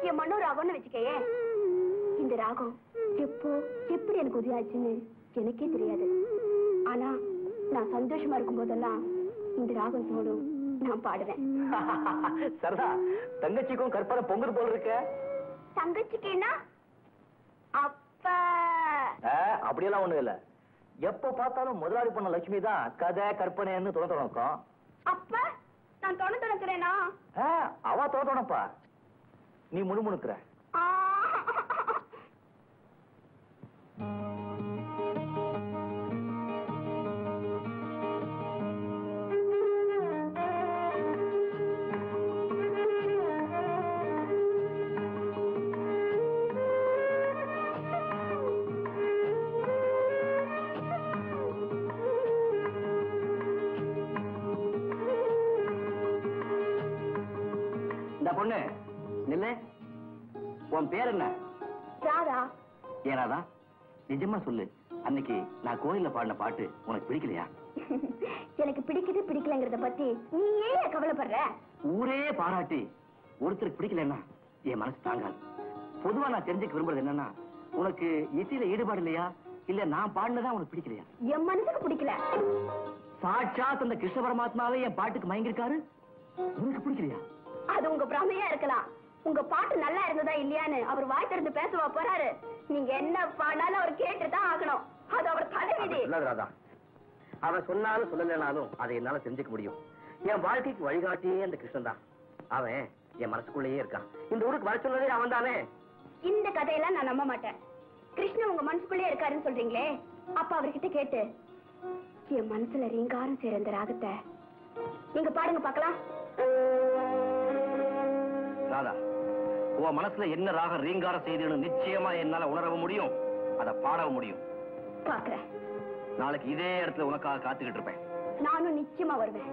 என் மனோ ராகம்னு வச்சுக்கையே. இந்த ராகம் எப்போ எப்படி எனக்கு உதவியாச்சுன்னு எனக்கே தெரியாது. ஆனா நான் சந்தோஷமா இருக்கும் போதெல்லாம் இந்த ராகம் தோடும், நான் பாடுவேன். சரதா, தங்கச்சிக்கும் கற்பனை பொங்கல் போல் இருக்க. தங்கச்சிக்குன்னா அப்ப அப்படியெல்லாம் ஒண்ணு இல்ல. எப்ப பார்த்தாலும் முதலாளி பொண்ணு லட்சுமி தான் கதை கற்பனைன்னு தொடக்கம். அப்ப நான் தொடக்கிறேனா? அவ தோணப்பா, நீ முணுமுணுக்கிற. பொண்ணு நில்ல, உன் பேர் என்ன? ராதா. ஏன் ராதா, நிஜமா சொல்லு, அன்னைக்கு நான் கோயில்ல பாடின பாட்டு உனக்கு பிடிக்கலையா? எனக்கு பிடிக்குது பிடிக்கலங்கிறத பத்தி நீ ஏன் கவலைப்படுற? ஊரே பாராட்டி ஒருத்தருக்கு பிடிக்கலன்னா என் மனசு தாங்காது. பொதுவா நான் தெரிஞ்சுக்க விரும்புறது என்னன்னா, உனக்கு இசையில ஈடுபாடு இல்லையா, இல்ல நான் பாடினதான் உனக்கு பிடிக்கலையா? என் மனசுக்கு பிடிக்கல. சாட்சாத் அந்த கிருஷ்ண பரமாத்மாவே என் பாட்டுக்கு மயங்கிருக்காரு, உனக்கு பிடிக்கலையா? அது உங்க பிரமையா இருக்கலாம். உங்க பாட்டு நல்லா இருந்ததா இல்லையான்னு அவர் வாய் திறந்து பேசுவா போறாரு. நீங்க என்ன பாடினாலும் அவர் கேட்டுதான் ஆகணும். அது அவர் தலைவிதி. ராதா, அவன் சொன்னாலும் சொல்லலைனாலும் அதை என்னால தெரிஞ்சுக்க முடியும். என் வாழ்க்கைக்கு வழிகாட்டியே அந்த கிருஷ்ணன் தான். அவன் என் மனசுக்குள்ளேயே இருக்கான். இந்த ஊருக்கு வர சொன்னதே அவன் தானே. இந்த கதையெல்லாம் நான் நம்ப மாட்டேன். கிருஷ்ணன் உங்க மனசுக்குள்ளே இருக்காருன்னு சொல்றீங்களே, அப்ப அவர்கிட்ட கேட்டு என் மனசுல ரீங்காரம் சேர இந்த ராகத்தை நீங்க பாடுங்க பாக்கலாம். ராதா, உன் மனசுல என்ன ராகம் ரீங்காரம் செய்துன்னு நிச்சயமா என்னால உணரவும் முடியும், அதை பாடவும் முடியும். பாக்குறேன். நாளைக்கு இதே இடத்துல உனக்காக காத்துக்கிட்டு இருப்பேன். நானும் நிச்சயமா வருவேன்.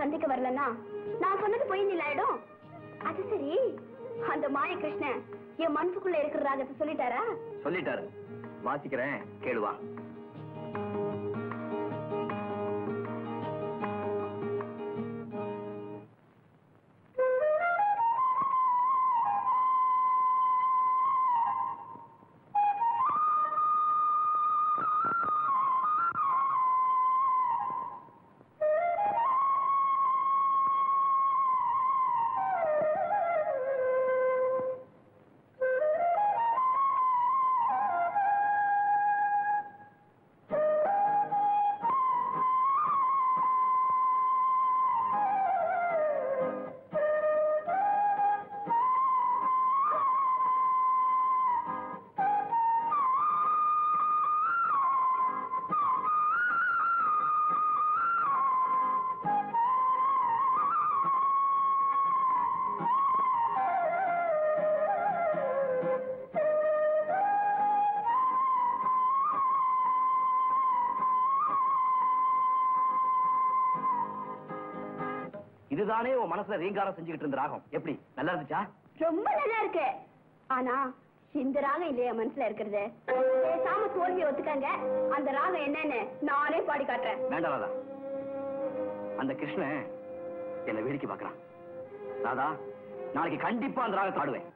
சந்திக்க வரலன்னா நான் சொன்னது பொய் ஆயிடும். அது சரி, அந்த மாய கிருஷ்ணன் என் மனசுக்குள்ள இருக்கிற ராகத்தை சொல்லிட்டாரா? சொல்லிட்டாரு. வாசிக்கிறேன், கேளுவா. இதுதானே உன் மனசுல ரீங்காரம் செஞ்சுக்கிட்டு இருந்த ராகம். எப்படி, நல்லா இருந்துச்சா? ரொம்ப நல்லா இருக்கு. ஆனா இந்த ராகம் இல்லையா மனசுல இருக்கிறது? பேசாம தோல்வியை ஒத்துக்காங்க. அந்த ராகம் என்னன்னு நானே பாடி காட்டுறேன். வேண்டாம் ராதா, அந்த கிருஷ்ணன் என்ன வேடிக்கை பார்க்கறான். ராதா, நாளைக்கு கண்டிப்பா அந்த ராகத்தை ஆடுவேன்.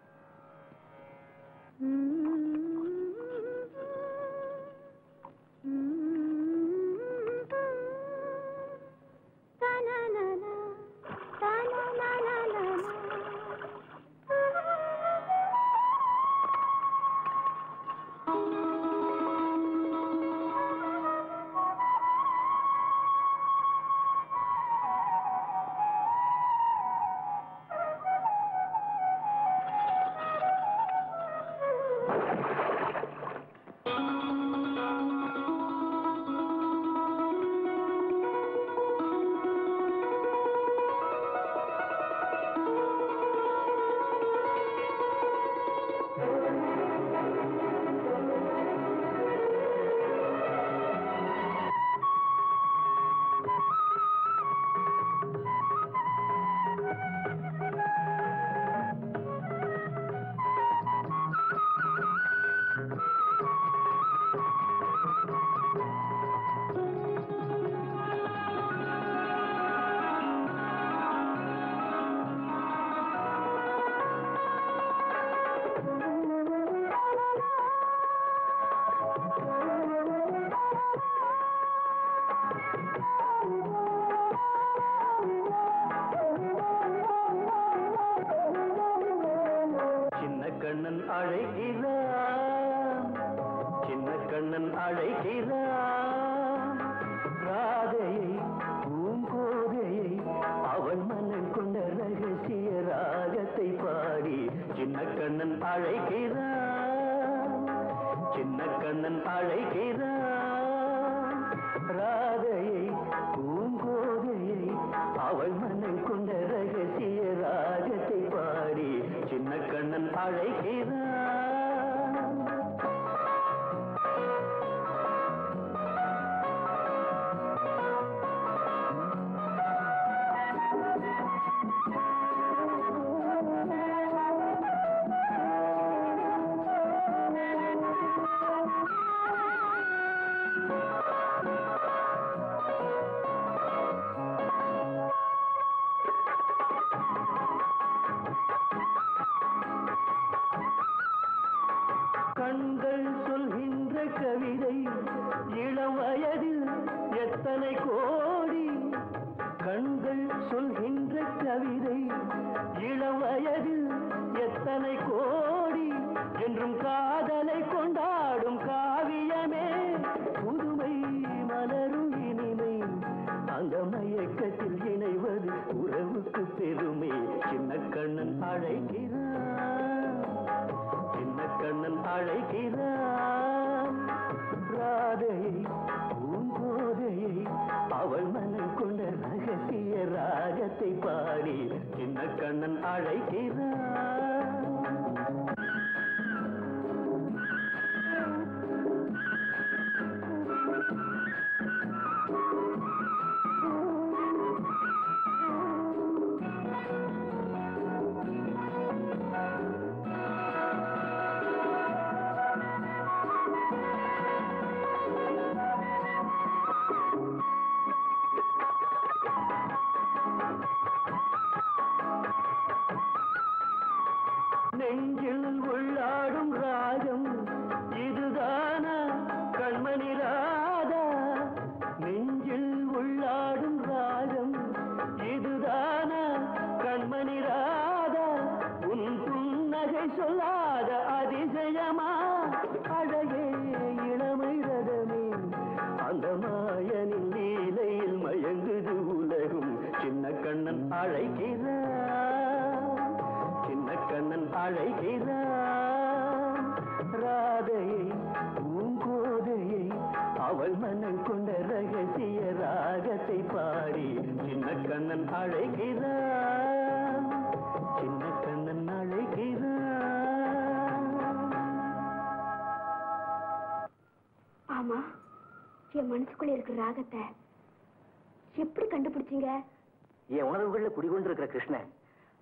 கண்ணன் அழைக்கிறான், சின்ன கண்ணன் அழைக்கிறான். ராதையை பூங்கோதையை அவன் மன்னன் கொண்ட ரகசிய ராகத்தை பாடி சின்ன கண்ணன் அழைக்கிறான், சின்ன கண்ணன் அழைக்கிறான். ராதையை பூங்கோதையை அவள் மன்னன் கொண்ட ரகசிய ராகத்தை பாடி சின்ன கண்ணன் அழைக்கிறான். கண்கள் சொல்கின்ற கவிதை இளம் வயதில் எத்தனை கோடி, கண்கள் சொல்கின்ற கவிதை இளம் வயதில் எத்தனை கோடி, என்றும் காதலை கொண்டாடும் காவியமே புதுமை மலரும் இனிமை, அந்த மயக்கத்தில் இணைவது உறவுக்கு பெருமை. சின்ன கண்ணன் அழைக்கிறான், சின்ன கண்ணன் அழைக்கிறான். ராதையை பூங்கோதையை அவள் மனம் கொண்ட ரகசிய ராகத்தை பாடி சின்ன கண்ணன் அழைக்கிறான். அழைக்கிறான், சின்ன கண்ணன் அழைக்கிறான். ராதையை பூங்கோதையை அவள் மனம் கொண்ட ரகசிய ராகத்தை பாடி சின்ன கண்ணன் அழைக்கிறான், சின்ன கண்ணன் அழைக்கிறான். ஆமா, என் மனசுக்குள்ள இருக்கிற ராகத்தை எப்படி கண்டுபிடிச்சீங்க? என் உணர்வுகள்ல குடிகொண்டு இருக்கிற கிருஷ்ணன்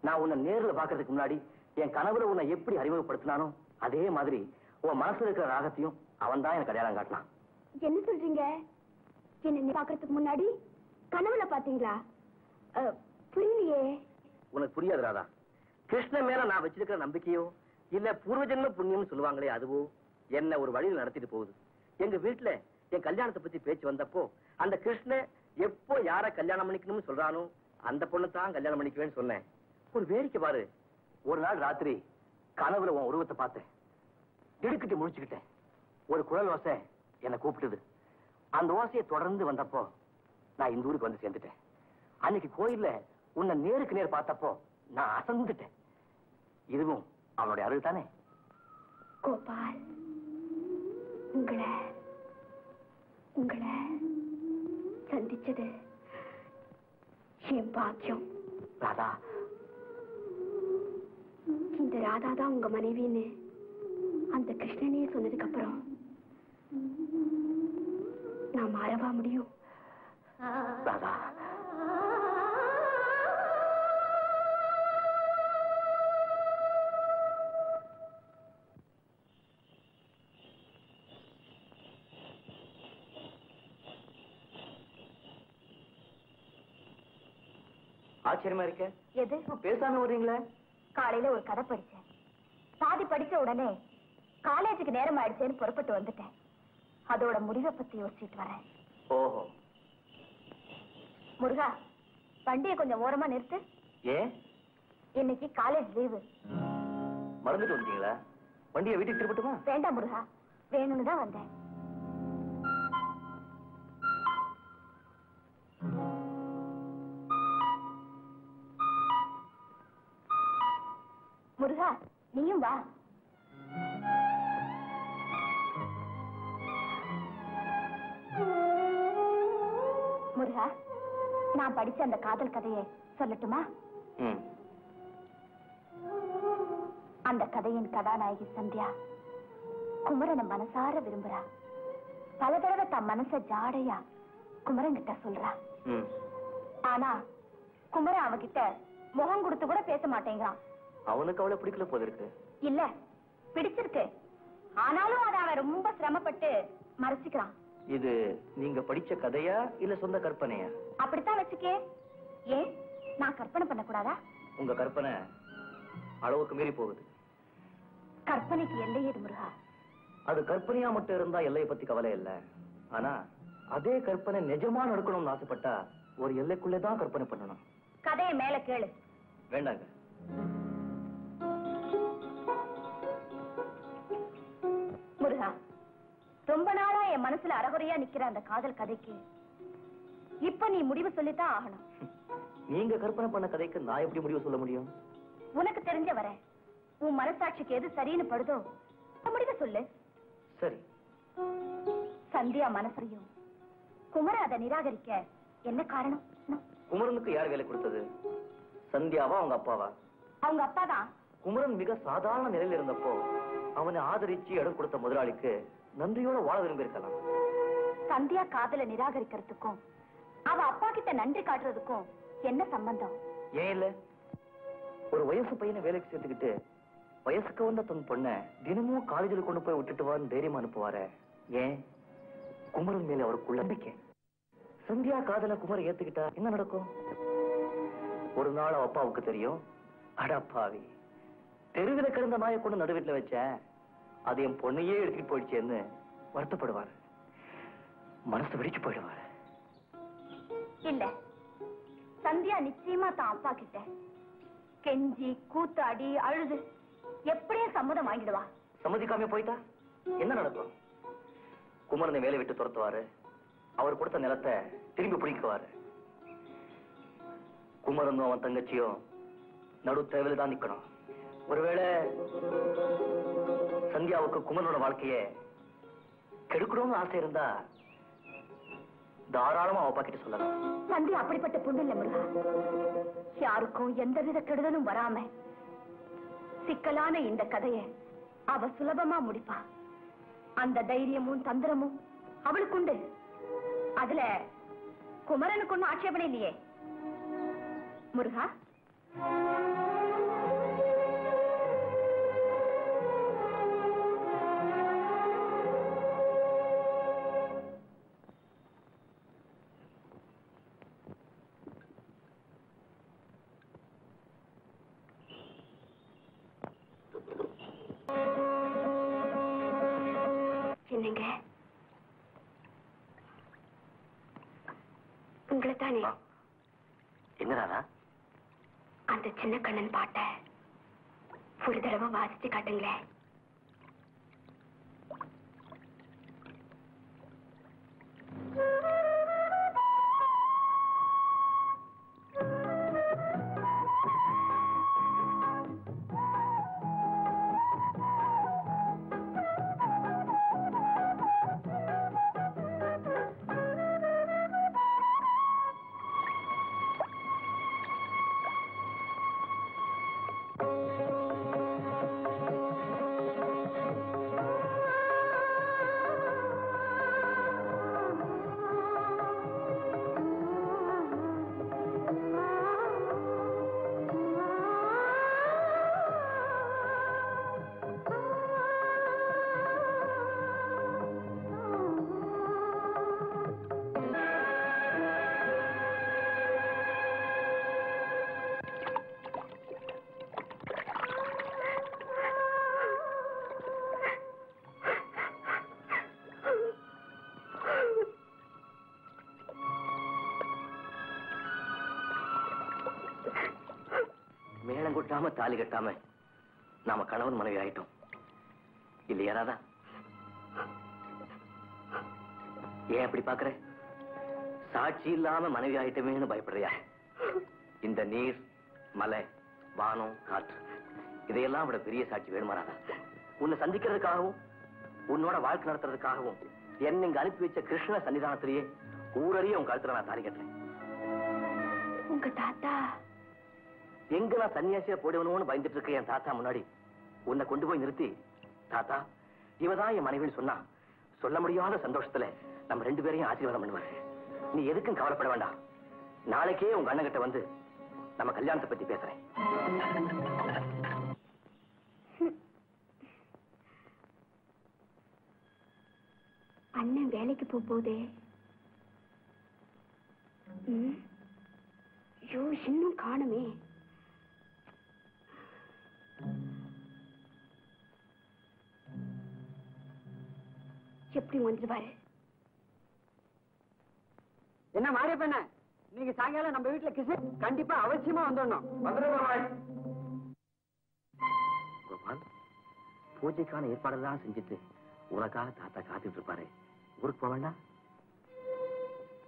நான் உன்னை நேர்ல பாக்குறதுக்கு முன்னாடி என் கனவுல உன்னை எப்படி அறிமுகப்படுத்தினானோ அதே மாதிரி உன் மனசுல இருக்கிற ராகத்தையும் அவன் தான் எனக்கு அடையாளம் காட்டினான். என்ன சொல்றீங்க? என்ன பாக்குறதுக்கு முன்னாடி கனவுல பாத்தீங்களா? புரியலையே. உனக்கு புரியாது ராதா. கிருஷ்ணன் மேல நான் வச்சிருக்கிற நம்பிக்கையோ இல்ல பூர்வ ஜென்ம புண்ணியம்னு சொல்லுவாங்களே அதுவோ என்ன ஒரு வழியில் நடத்திட்டு போகுது. எங்க வீட்டுல என் கல்யாணத்தை பத்தி பேச்சு வந்தப்போ அந்த கிருஷ்ணன் எப்போ யார கல்யாணம் பண்ணிக்கணும்னு சொல்றானோ அந்த பொண்ணு தான் கல்யாணம் பண்ணிக்குவேன்னு சொன்னேன். ஒரு வேடிக்கை பாரு, ஒரு நாள் ராத்திரி கனவுல உன் உருவத்தை பார்த்தேன். திடுக்கிட்டு முழிச்சுக்கிட்டேன். ஒரு குரல் ஓசை என்னை கூப்பிட்டுது. அந்த ஓசையை தொடர்ந்து வந்தப்போ நான் இந்த ஊருக்கு வந்து சேர்ந்துட்டேன். அன்னைக்கு கோயில்ல உன்னை நேருக்கு நேர் பார்த்தப்போ நான் அசந்துட்டேன். இதுவும் அவனுடைய அருள் தானே? கோபால், உங்களை சந்திச்சது என் பாக்கியம். ராதா, இந்த ராதா தான் உங்க மனைவின்னு அந்த கிருஷ்ணனே சொன்னதுக்கு அப்புறம் நான் மாறவா முடியும்? ராதா, ஆச்சரியமா இருக்க. எது? பேசாம வர்றீங்களே. காலையில ஒரு கதை படிச்சேன். பாதி படிச்ச உடனே காலேஜுக்கு நேரம் ஆயிடுச்சேன்னு புறப்பட்டு வந்துட்டேன். அதோட முடிவை பத்தி யோசிச்சுட்டு வரேன். ஓஹோ. முருகா, வண்டியை கொஞ்சம் ஓரமா நிறுத்து. ஏன்? இன்னைக்கு காலேஜ் லீவு. மறந்துட்டு வந்தீங்களா? வண்டியை வீட்டுக்கு திருப்பட்டுமா? வேண்டாம் முருகா, வேணும்னு தான் வந்தேன். முருகா, நீயும் வா. முருகா, நான் படிச்ச அந்த காதல் கதையை சொல்லட்டுமா? அந்த கதையின் கதாநாயகி சந்தியா குமரனை மனசார விரும்புறா. பல தடவை தன் மனச ஜாடையா குமரன் கிட்ட சொல்றா. ஆனா குமரன் அவகிட்ட முகம் கொடுத்து கூட பேச மாட்டேங்கிறான். அவனுக்கு அவளை பிடிக்கல போல இருக்கு. இல்ல, பிடிச்சிருக்கு. ஆனாலும் அதை அவன் ரொம்ப சிரமப்பட்டு மறைச்சுக்கிறான். இது நீங்க படிச்ச கதையா இல்ல சொந்த கற்பனையா? அப்படித்தான் வச்சுக்கே. ஏன், நான் கற்பனை பண்ண கூடாதா? உங்க கற்பனை அளவுக்கு மீறி போகுது. கற்பனைக்கு எல்லை ஏது முருகா? அது கற்பனையா மட்டும் இருந்தா எல்லையை பத்தி கவலை இல்ல. ஆனா அதே கற்பனை நிஜமா நடக்கணும்னு ஆசைப்பட்டா ஒரு எல்லைக்குள்ளேதான் கற்பனை பண்ணணும். கதையை மேல கேளு. வேண்டாங்க. முருகா, ரொம்ப நாளா என் மனசுல அறகுறையா நிக்கிற அந்த காதல் கதைக்கு இப்ப நீ முடிவு சொல்லித்தான் ஆகணும். நீங்க கற்பனை பண்ண கதைக்கு நான் எப்படி முடிவு சொல்ல முடியும்? உனக்கு தெரிஞ்ச வர உன் மனசாட்சிக்கு எது சரின்னு படுதோ முடிவு சொல்லு. சரி. சந்தியா மனசையும் குமர அதை நிராகரிக்க என்ன காரணம்? குமரனுக்கு யார் வேலை கொடுத்தது? சந்தியாவா அவங்க அப்பாவா? அவங்க அப்பாதான். குமரன் மிக சாதாரண நிலையில் இருந்தப்போ அவனை ஆதரிச்சு இடம் கொடுத்த முதலாளிக்கு நன்றியோட வாழ விரும்பி இருக்கலாம். சந்தியா காதல நிராகரிக்கிறதுக்கும் அவ அப்பா கிட்ட நன்றி காட்டுறதுக்கும் என்ன சம்பந்தம்? ஏன் இல்ல, ஒரு வயசு பையனை வேலைக்கு சேர்த்துக்கிட்டு வயசுக்கு வந்த தன் பொண்ண தினமும் காலேஜில் கொண்டு போய் விட்டுட்டு வான்னு தைரியமா அனுப்புவார. ஏன்? குமரன் மேல அவருக்குள்ள நம்பிக்கை. சந்தியா காதல குமரன் ஏத்துக்கிட்டா என்ன நடக்கும்? ஒரு நாள் அவ அப்பாவுக்கு தெரியும், அடப்பாவி தெருவில கிடந்த நாயை கொண்டு நடுவீட்டுல வச்சேன், அது என் பொண்ணையே எடுத்துட்டு போயிடுச்சேன்னு வருத்தப்படுவாரு. மனசு வெடிச்சு போயிடுவாரு. இல்ல, சந்தியா நிச்சயமா தான் அப்பா கிட்ட கெஞ்சி கூத்தாடி அழுது எப்படியே சம்மதம் வாங்கிடுவா. சம்மதிக்காம போயிட்டா என்ன நடக்கும்? குமரனை வேலை விட்டு துரத்துவாரு. அவர் கொடுத்த நிலத்தை திரும்பி பிடிக்குவாரு. குமரனும் அவன் தங்கச்சியும் நடு தேவையில தான் நிக்கணும். ஒருவேளை சந்தியாவுக்கு குமரனோட வாழ்க்கைய கெடுக்கணும்னு ஆசை இருந்தா தாராளமா அவ பாக்கிட்டு சொல்லலாம். சந்தியா அப்படிப்பட்ட பொண்ணு இல்ல முருகா. யாருக்கும் எந்தவித கெடுதலும் வராம சிக்கலான இந்த கதைய அவ சுலபமா முடிப்பா. அந்த தைரியமும் தந்திரமும் அவளுக்குண்டு. அதுல குமரனுக்கு ஒன்னும் ஆட்சேபனை இல்லையே முருகா. என்னங்க உங்களை தானே? என்னடா அந்த சின்ன கண்ணன் பாட்ட ஒரு தடவை வாசிச்சு காட்டுங்களேன். மேளம் கொட்டாம தாலி கட்டாம நாம கணவன் மனைவி ஆயிட்டோம் இல்லையா ராதா? ஏன் அப்படி பாக்குற? சாட்சி இல்லாம மனைவி ஆயிட்டமேன்னு பயப்படுறியா? இந்த நீர், மலை, வானம், காற்று இதையெல்லாம் விட பெரிய சாட்சி வேணுமா ராதா? உன்னை சந்திக்கிறதுக்காகவும் உன்னோட வாழ்க்கை நடத்துறதுக்காகவும் என்ன இங்க அனுப்பி வச்ச கிருஷ்ண சன்னிதானத்திலேயே ஊரறிய உன் கழுத்துல நான் தாலி கட்டுறேன். உங்க தாத்தா எங்க நான் சன்னியாசியா போடுவனும்னு பயந்துட்டு இருக்க என் தாத்தா முன்னாடி உன்னை கொண்டு போய் நிறுத்தி, தாத்தா இவதான் என் மனைவின்னு சொன்னா சொல்ல முடியாத சந்தோஷத்துல நம்ம 2 பேரையும் ஆசீர்வாதம் பண்ணுவாரு. நீ எதுக்கும் கவலைப்பட வேண்டாம். நாளைக்கே உங்க அண்ணன் கிட்ட வந்து நம்ம கல்யாணத்தை பத்தி பேசுறேன். அண்ணன் வேலைக்கு போகுதே. ஐயோ இன்னும் காணுமே. எப்படி வந்துருவாரு? என்ன மாரியப்பண்ண, நீங்க சாயங்காலம் நம்ம வீட்டுல கிசு கண்டிப்பா அவசியமா வந்துடணும். கோபால், பூஜைக்கான ஏற்பாடெல்லாம் செஞ்சுட்டு உனக்காக தாத்தா காத்துட்டு இருப்பாரு. ஊருக்கு போக வேண்டாம்?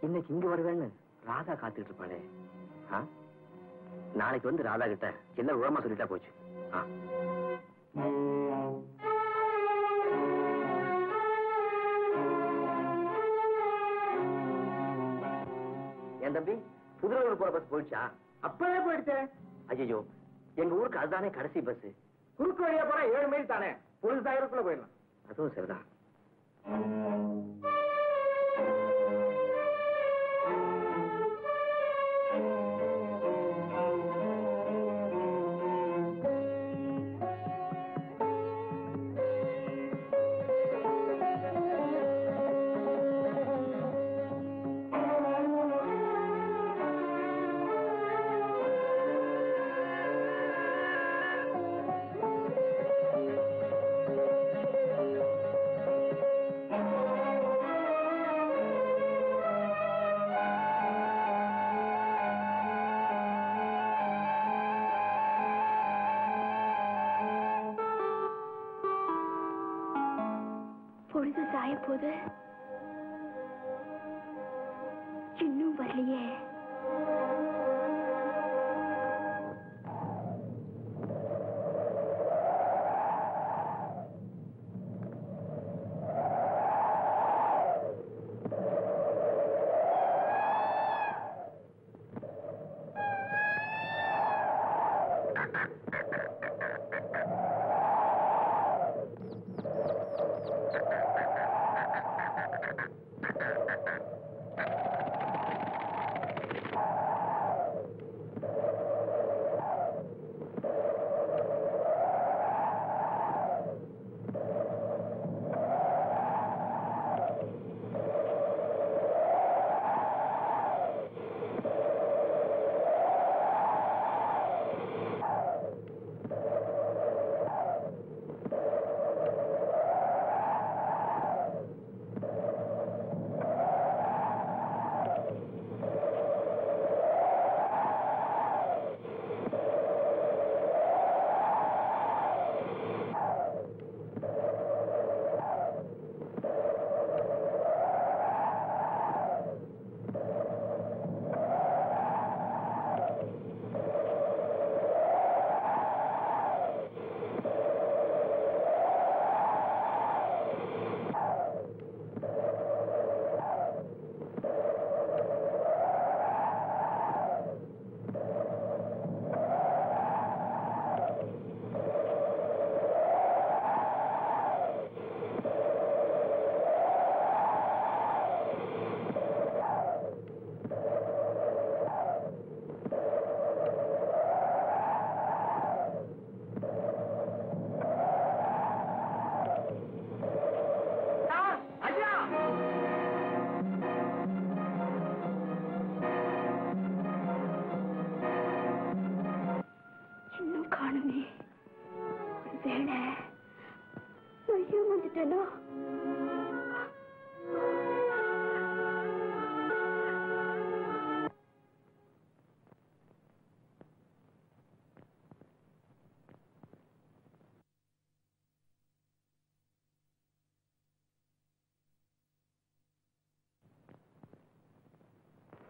இன்னைக்கு இங்க வருவேன்னு ராதா காத்துட்டு இருப்பாளே. நாளைக்கு வந்து ராதா கிட்ட என்ன உரமா சொல்லிட்டா போச்சு. என் தம்பி, புதுநூர் போற பஸ் போயிடுச்சா? அப்பவே போயிடுச்சு. ஐயோ, எங்க ஊருக்கு அதுதானே கடைசி பஸ். குறுக்கு வழியா போனா 7 மைல் தானே, பொழுதாயிரக்குள்ள போயிடலாம். அதுவும் சரிதான். பொழுது சாய போது இன்னும் வரலையே.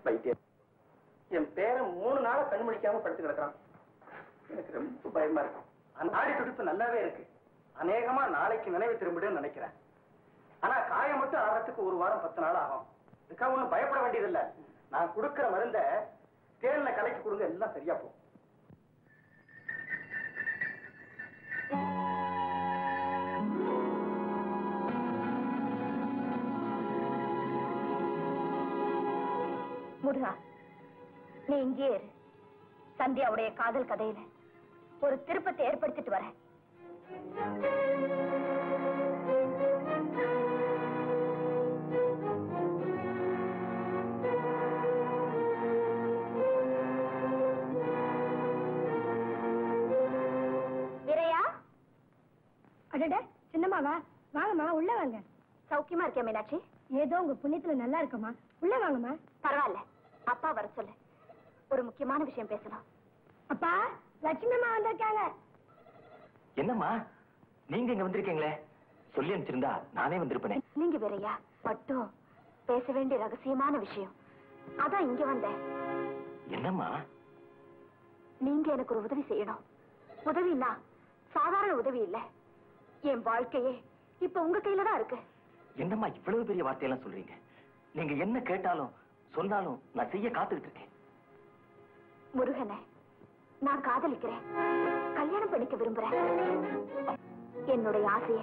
வைத்தியர், என் பேரன் 3 நாளா கண் முழிக்காம படுத்து கிடக்குறான். எனக்கு ரொம்ப பயமா இருக்கு. அந்த நாடி துடிப்பு நல்லாவே இருக்கு. அநேகமா நாளைக்கு நினைவு திரும்பிடுன்னு நினைக்கிறேன். ஆனா காயம் மட்டும் ஆறதுக்கு 1 வாரம் 10 நாள் ஆகும். இதுக்காக ஒண்ணும் பயப்பட வேண்டியதில்லை. நான் கொடுக்கிற மருந்தை தேன்ல கலக்கி கொடுங்க, எல்லாம் சரியா போகும். முருகா, நீ இங்கே இரு. சந்தியாவுடைய காதல் கதையில ஒரு திருப்பத்தை ஏற்படுத்திட்டு வரேன். வீரையா, அடட சின்னம்மாவா, வாங்கம்மா உள்ள வாங்க. சௌக்கியமா இருக்கேன் மீனாட்சி? ஏதோ உங்க புண்ணியத்துல நல்லா இருக்கம்மா, உள்ள வாங்கம்மா. பரவாயில்ல, அப்பா வர சொல்லு, ஒரு முக்கியமான விஷயம் பேசணும். அப்பா, லட்சுமி அம்மா வந்திருக்காங்க. என்னம்மா நீங்க இங்க வந்திருக்கீங்களே? சொல்லி அனுப்பிச்சிருந்தா நானே வந்திருப்பேனே. நீங்க வேறையா மட்டும் பேச வேண்டிய ரகசியமான விஷயம், அதான் இங்க வந்தேன். என்னம்மா? நீங்க எனக்கு ஒரு உதவி செய்யணும். உதவினா சாதாரண உதவி இல்ல, என் வாழ்க்கையே இப்ப உங்க கையில தான் இருக்கு. என்னம்மா இவ்வளவு பெரிய வார்த்தையெல்லாம் சொல்றீங்க? நீங்க என்ன கேட்டாலும் சொன்னாலும் நான் செய்ய காத்துக்கிட்டு இருக்கேன். முருகனை நான் காதலிக்கிறேன், கல்யாணம் பண்ணிக்க விரும்புறேன். என்னுடைய ஆசைய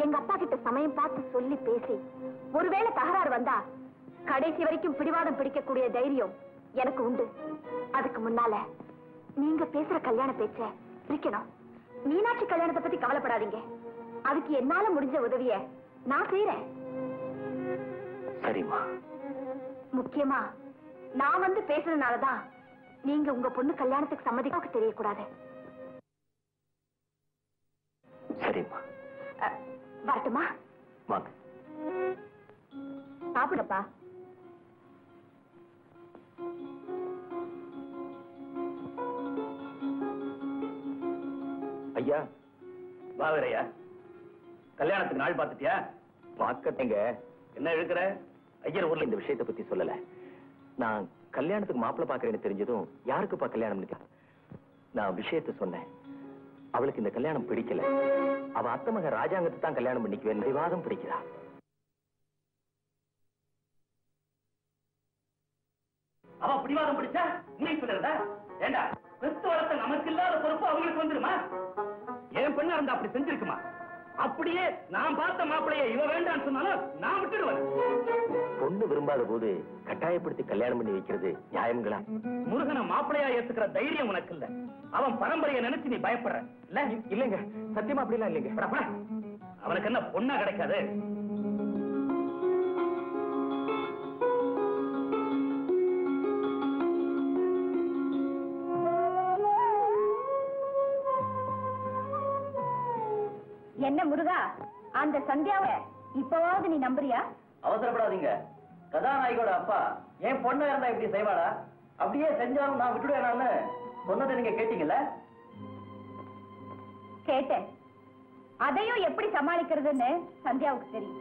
எங்க அப்பா கிட்ட சமயம் பார்த்து சொல்லி பேசி ஒருவேளை தகராறு வந்தா கடைசி வரைக்கும் பிடிவாதம் பிடிக்கக்கூடிய தைரியம் எனக்கு உண்டு. அதுக்கு முன்னால நீங்க பேசுற கல்யாண பேச்ச பிரிக்கணும். மீனாட்சி கல்யாணத்தை பத்தி கவலைப்படாதீங்க, அதுக்கு என்னால முடிஞ்ச உதவிய நான் செய்யறேன். சரிம்மா. முக்கியமா நான் வந்து பேசுறதுனாலதான் நீங்க உங்க பொண்ணு கல்யாணத்துக்கு சம்மதிக்க தெரியக்கூடாது. சரிம்மா. வரட்டுமா? வாங்க. சாப்பிடப்பா. ஐயா, வாவரையா, கல்யாணத்துக்கு நாள் பார்த்துட்டியா? பார்க்கட்டேங்க. என்ன இழுக்கிற? ஐயர் ஊர்ல இந்த விஷயத்தை பத்தி சொல்லல. நான் கல்யாணத்துக்கு மாப்பிள்ளை பாக்குறேன்னு தெரிஞ்சதும் யாருக்குப்பா கல்யாணம்? நான் விஷயத்தை சொன்னேன். அவளுக்கு இந்த கல்யாணம் பிடிக்கல. அவ அத்தை மகன் ராஜாங்கத்தை தான் கல்யாணம் பண்ணிக்குவேன் விவாதம் பிடிக்கிறா. அவ பிடிவாதம் பிடிச்சா நீ சொல்றதா? ஏண்டா பெத்து வளர்த்த நமக்கு இல்லாத பொறுப்பு அவங்களுக்கு வந்துருமா? என் பெண்ணா இருந்தா அப்படி செஞ்சிருக்குமா? அப்படியே நான் பார்த்த மாப்பிளைய இவ வேண்டான்னு சொன்னாலும் நான் விட்டுடுவேன். பொண்ணு விரும்பாத போது கட்டாயப்படுத்தி கல்யாணம் பண்ணி வைக்கிறது நியாயங்களா? முருகனை மாப்பிளையா ஏத்துக்கிற தைரியம் உனக்கு இல்ல. அவன் பரம்பரையை நினைச்சு நீ பயப்படுற இல்ல? இல்லைங்க, சத்தியமா அப்படிலாம் இல்லைங்க. அவனுக்கு என்ன பொண்ணா கிடைக்காது? என்ன முருகா, அந்த சந்தியாவை இப்பவாவது நீ நம்புறியா? அவசரப்படாதீங்க. கதாநாயகோட அப்பா என் பொண்ணா இருந்தா இப்படி செய்வாடா? அப்படியே செஞ்சாலும் நான் விட்டுடுவேனான்னு சொன்னதை நீங்க கேட்டீங்கல்ல? கேட்டேன். அதையும் எப்படி சமாளிக்கிறதுன்னு சந்தியாவுக்கு தெரியும்.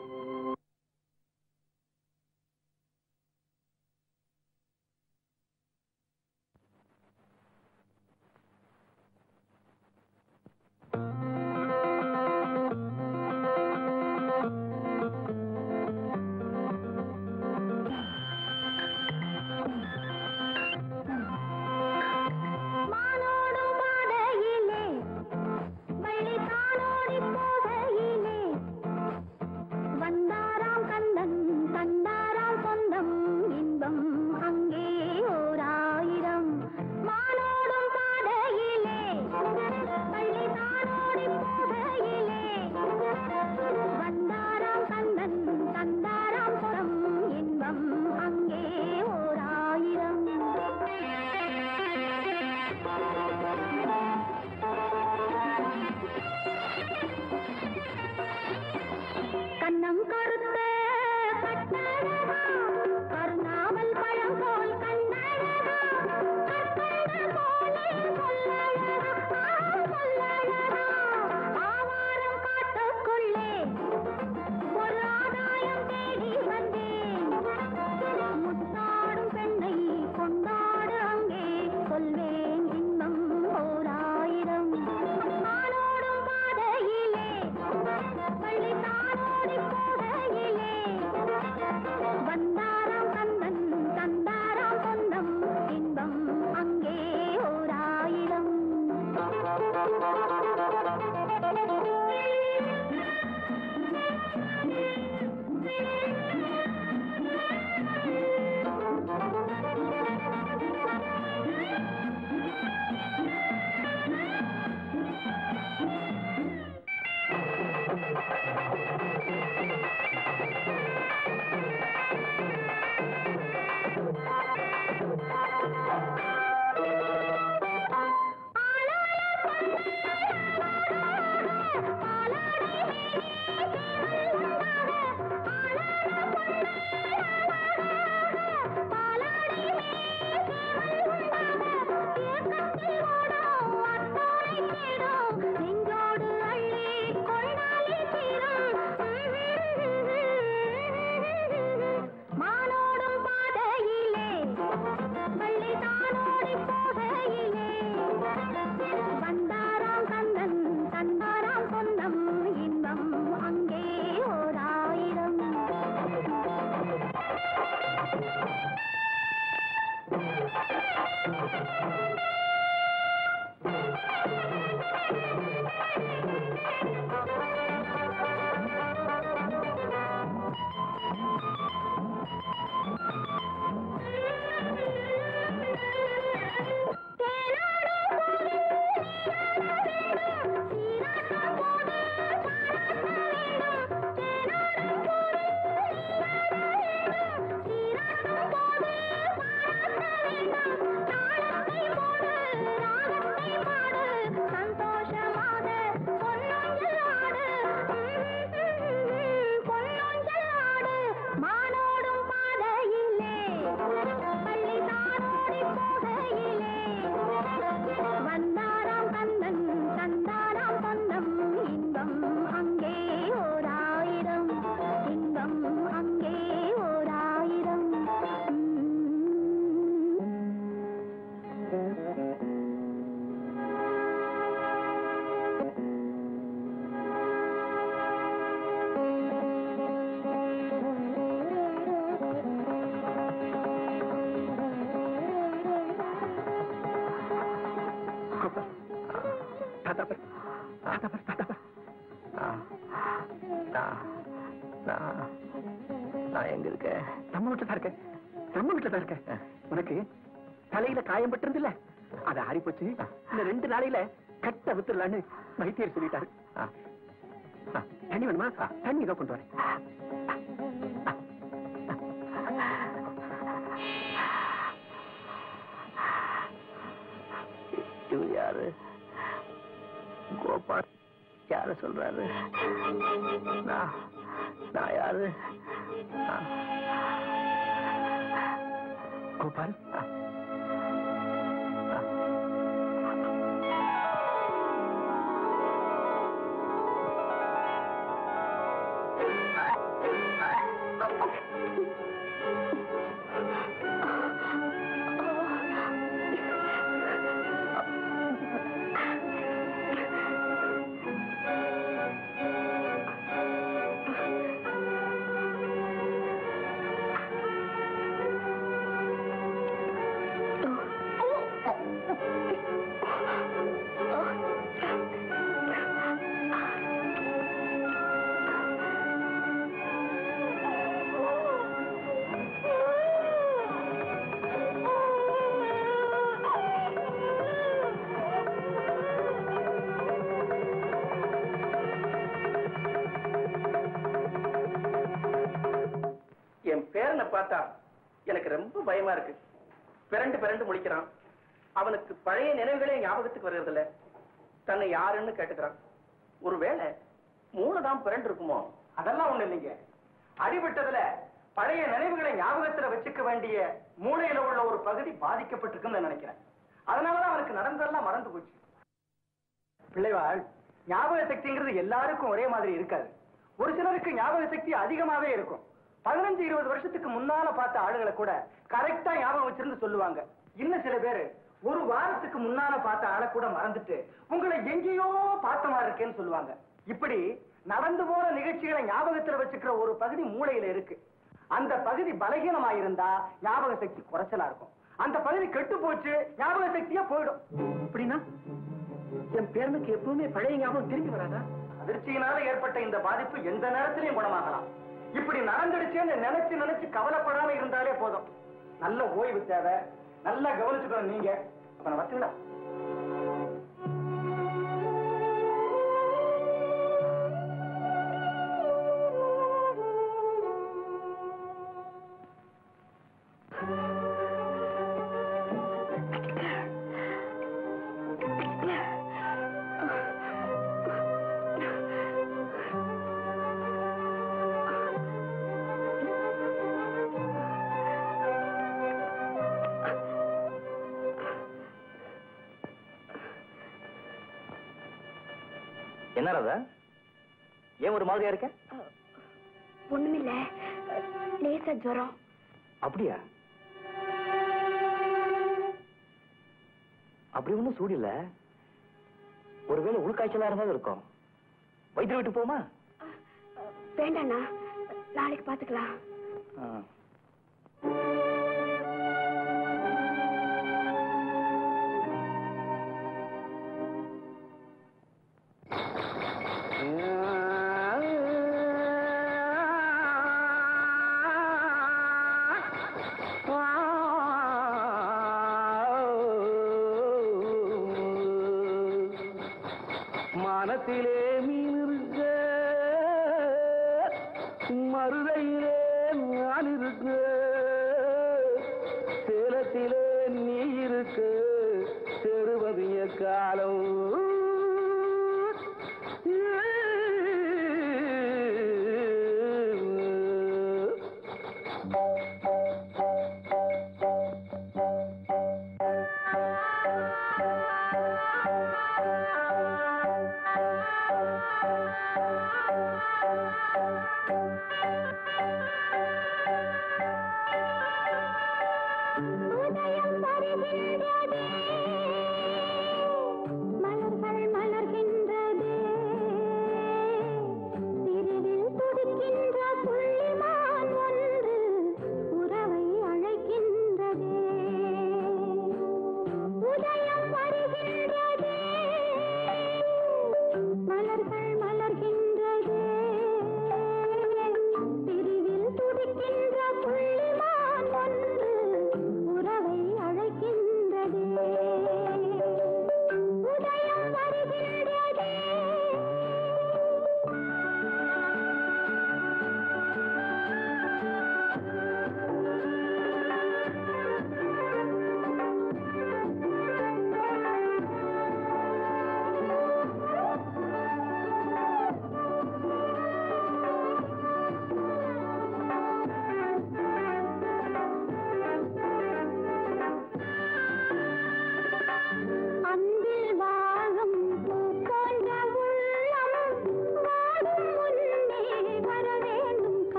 நான் எங்க இருக்கேன்? நம்ம வீட்டுல தான் இருக்கேன். நம்ம வீட்டுல தான் இருக்கேன். உனக்கு தலையில காயம் பட்டிருந்துல்ல, அது ஆறி போச்சு. இந்த 2 நாளையில கட்ட வித்துடலான்னு வைத்தியர் சொல்லிட்டாரு. தண்ணி வேணுமா? தண்ணி இதோ கொண்டு வரேன். இவர் யாரு? கோபால் யாரு சொல்றாரு? நான் யாரு? கோபால் பார்த்தா எனக்கு ரொம்ப பயமா இருக்கு. பிறண்டு முழிக்கிறான். அவனுக்கு பழைய நினைவுகளே ஞாபகத்துக்கு வருகிறதில்ல. தன்னை யாருன்னு கேட்டுக்கிறான். ஒருவேளை மூளைதான் பிறண்டு இருக்குமோ? அதெல்லாம் ஒண்ணு இல்லைங்க. அடிபட்டதுல பழைய நினைவுகளை ஞாபகத்துல வச்சுக்க வேண்டிய மூளையில உள்ள ஒரு பகுதி பாதிக்கப்பட்டிருக்குன்னு நினைக்கிறேன். அதனாலதான் அவனுக்கு நடந்ததெல்லாம் மறந்து போச்சு. பிள்ளைவாள், ஞாபக சக்திங்கிறது எல்லாருக்கும் ஒரே மாதிரி இருக்காது. ஒரு சிலருக்கு ஞாபக சக்தி அதிகமாவே இருக்கும். 15-20 வருஷத்துக்கு முன்னால பார்த்த ஆளுகளை கூட கரெக்டா ஞாபகம் வச்சிருந்து சொல்லுவாங்க. இன்னும் சில பேரு ஒரு வாரத்துக்கு முன்னால பார்த்த ஆளை கூட மறந்துட்டு உங்களை எங்கேயோ பார்த்த மாதிரி இருக்கேன்னு சொல்லுவாங்க. இப்படி நடந்து போற நிகழ்ச்சிகளை ஞாபகத்துல வச்சுக்கிற ஒரு பகுதி மூளையில இருக்கு. அந்த பகுதி பலகீனமாயிருந்தா ஞாபக சக்தி குறைச்சலா இருக்கும். அந்த பகுதி கெட்டு போச்சு, ஞாபக சக்தியா போயிடும். அப்படின்னா என் பேரனுக்கு எப்பவுமே பழைய ஞாபகம் திரும்பி வராதா? அதிர்ச்சியினால ஏற்பட்ட இந்த பாதிப்பு எந்த நேரத்திலையும் குணமாகலாம். இப்படி நடந்துடுச்சேன்னு நினைச்சு நினைச்சு கவலைப்படாம இருந்தாலே போதும். நல்ல ஓய்வு தேவை, நல்லா கவனிச்சுக்கணும் நீங்க. அப்ப நான் வச்சுங்களா? என்ன ராதா, ஏன் ஒரு மாதிரியா இருக்க? ஒண்ணுமில்ல, லேசா ஜுரம். அப்படியா? அப்படி ஒண்ணும் சூடில்ல, ஒருவேளை உள்காய்ச்சலா இருந்தாலும் இருக்கும். வைத்திய விட்டு போமா? வேண்டாண்ணா, நாளைக்கு பாத்துக்கலாம். மானத்திலே மீன் இருக்க, மருதையிலே நான் இருக்க, சேலத்திலே நீ இருக்க, செருவதிய காலம். உதயம் வருகின்றதே, மலர்கள்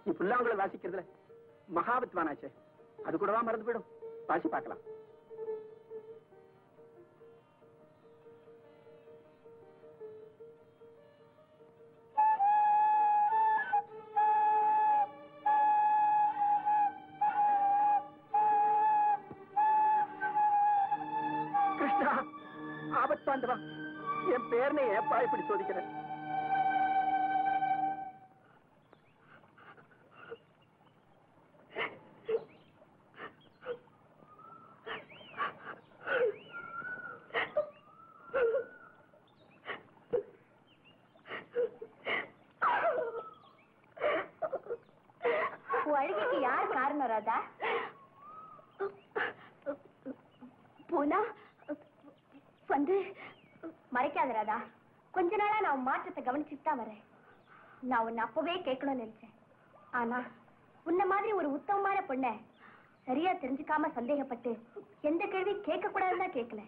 நீ புல்லாங்குழல் வாசிக்கிறதுல மகாவித்வானாச்சே, அது கூடவா மறந்து போயிடும்? வாசி பார்க்கலாம். கிருஷ்ணா, ஆபத்தாண்டவா, என் பேர்னை ஏப்பா இப்படி சோதிக்கிறேன்? அழுகைக்கு யார் காரணம் ராதா? பூனா வந்து மறைக்காத ராதா. கொஞ்ச நாளா நான் மாற்றத்தை கவனிச்சுட்டு தான் வரேன். நான் உன்னை அப்பவே கேட்கணும்னு நினைச்சேன். ஆனா உன்ன மாதிரி ஒரு உத்தமமான பொண்ண சரியா தெரிஞ்சுக்காம சந்தேகப்பட்டு எந்த கேள்வி கேட்க கூடாதுன்னா கேட்கல.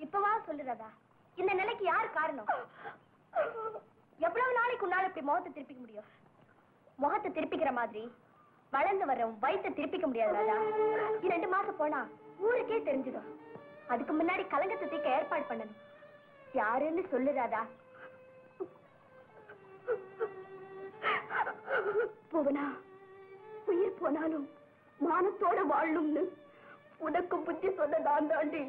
இப்பவா சொல்லு ராதா, இந்த நிலைக்கு யார் காரணம்? எவ்வளவு நாளைக்கு உன்னால இப்படி முகத்தை திருப்பிக்க முடியும்? முகத்தை திருப்பிக்கிற மாதிரி வளர்ந்து வர்ற வயிற்றை திருப்பிக்க முடியாது ராதா. 2 மாசம் போனா ஊருக்கே தெரிஞ்சிடும். அதுக்கு முன்னாடி கலங்கத்தை தீக்க ஏற்பாடு பண்ணணும். யாருன்னு சொல்லு ராதா. போவனா, உயிர் போனாலும் மானத்தோட வாழணும்னு உனக்கு புத்தி சொன்ன நான் தாண்டி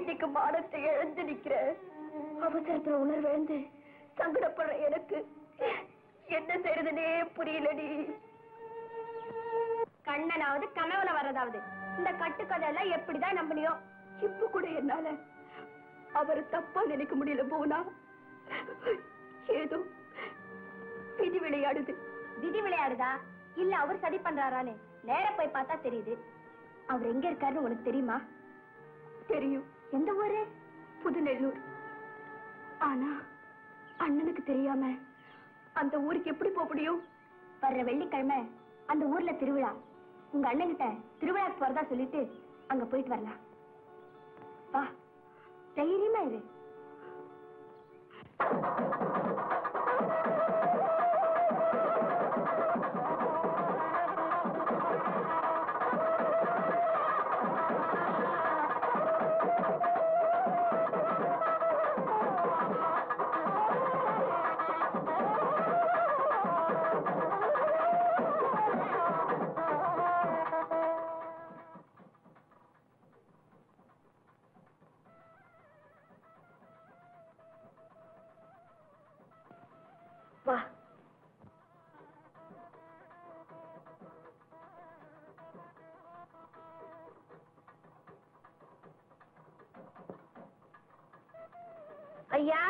இன்னைக்கு மானத்தை இழந்து நிக்கிறேன். அவசரத்துல உணர்விழந்து சங்கடப்படுற எனக்கு என்ன செய்யறதுனே புரியலடி. கண்ணனாவது கனவுல வர்றதாவது இந்த கட்டுக்கதை எல்லாம் எப்படிதான் நம்பினியோ? இப்ப கூட என்னால அவரை தப்பா நினைக்க முடியல. போனா ஏதோ விதி விளையாடுது. விதி விளையாடுதா இல்ல அவர் சதி பண்றாரான்னு நேர போய் பார்த்தா தெரியுது. அவர் எங்க இருக்காருன்னு உனக்கு தெரியுமா? தெரியும். எந்த ஊரு? புதுநெல்லூர். ஆனா அண்ணனுக்கு தெரியாம அந்த ஊருக்கு எப்படி போக முடியும்? வர்ற வெள்ளிக்கிழமை அந்த ஊர்ல திருவிழா. உங்க அண்ணன் கிட்ட திருவிழாக்கு போறதா சொல்லிட்டு அங்க போயிட்டு வரலாம். வா, தைரியமா இரு. வா. ஐயா,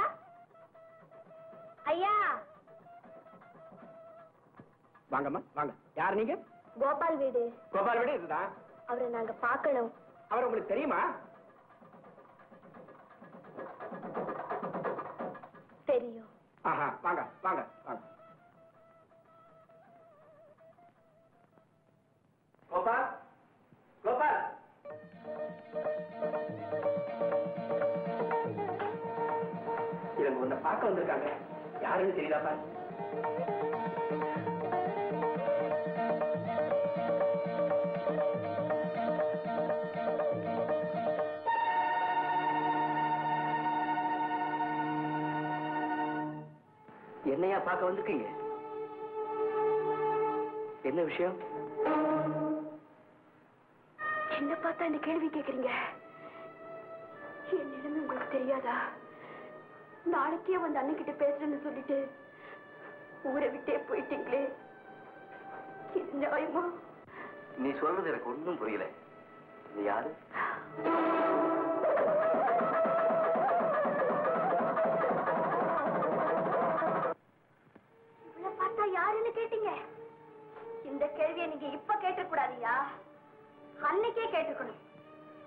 ஐயா. வாங்கம்மா, வாங்க. யார் நீங்க? கோபால் வீடு. கோபால் வீடு இதுதான். அவரை நாங்க பார்க்கணும். அவர் உங்களுக்கு தெரியுமா? தெரியும். ஆஹா, வாங்க வாங்க வாங்க. கோபால், கோபால். இவங்க உன்னை பார்க்க வந்திருக்காங்க. யாருன்னு தெரியுதாப்பா? என்னையா பார்க்க வந்திருக்கீங்க? என்ன விஷயம்? என்ன பார்த்தா இந்த கேள்வி கேக்குறீங்க? என் நிலைமை உங்களுக்கு தெரியாதா? நாளைக்கே வந்து அண்ணன் கிட்ட பேசுறேன்னு சொல்லிட்டு ஊரை விட்டே போயிட்டீங்களே, இது நியாயமா? நீ சொல்றது எனக்கு ஒன்றும் புரியல. நீ யாரு? இவளை பார்த்தா யாருன்னு கேட்டீங்க? இந்த கேள்வியை நீங்க இப்ப கேட்டக்கூடாதியா, அன்னைக்கே கேட்டிருக்கணும்.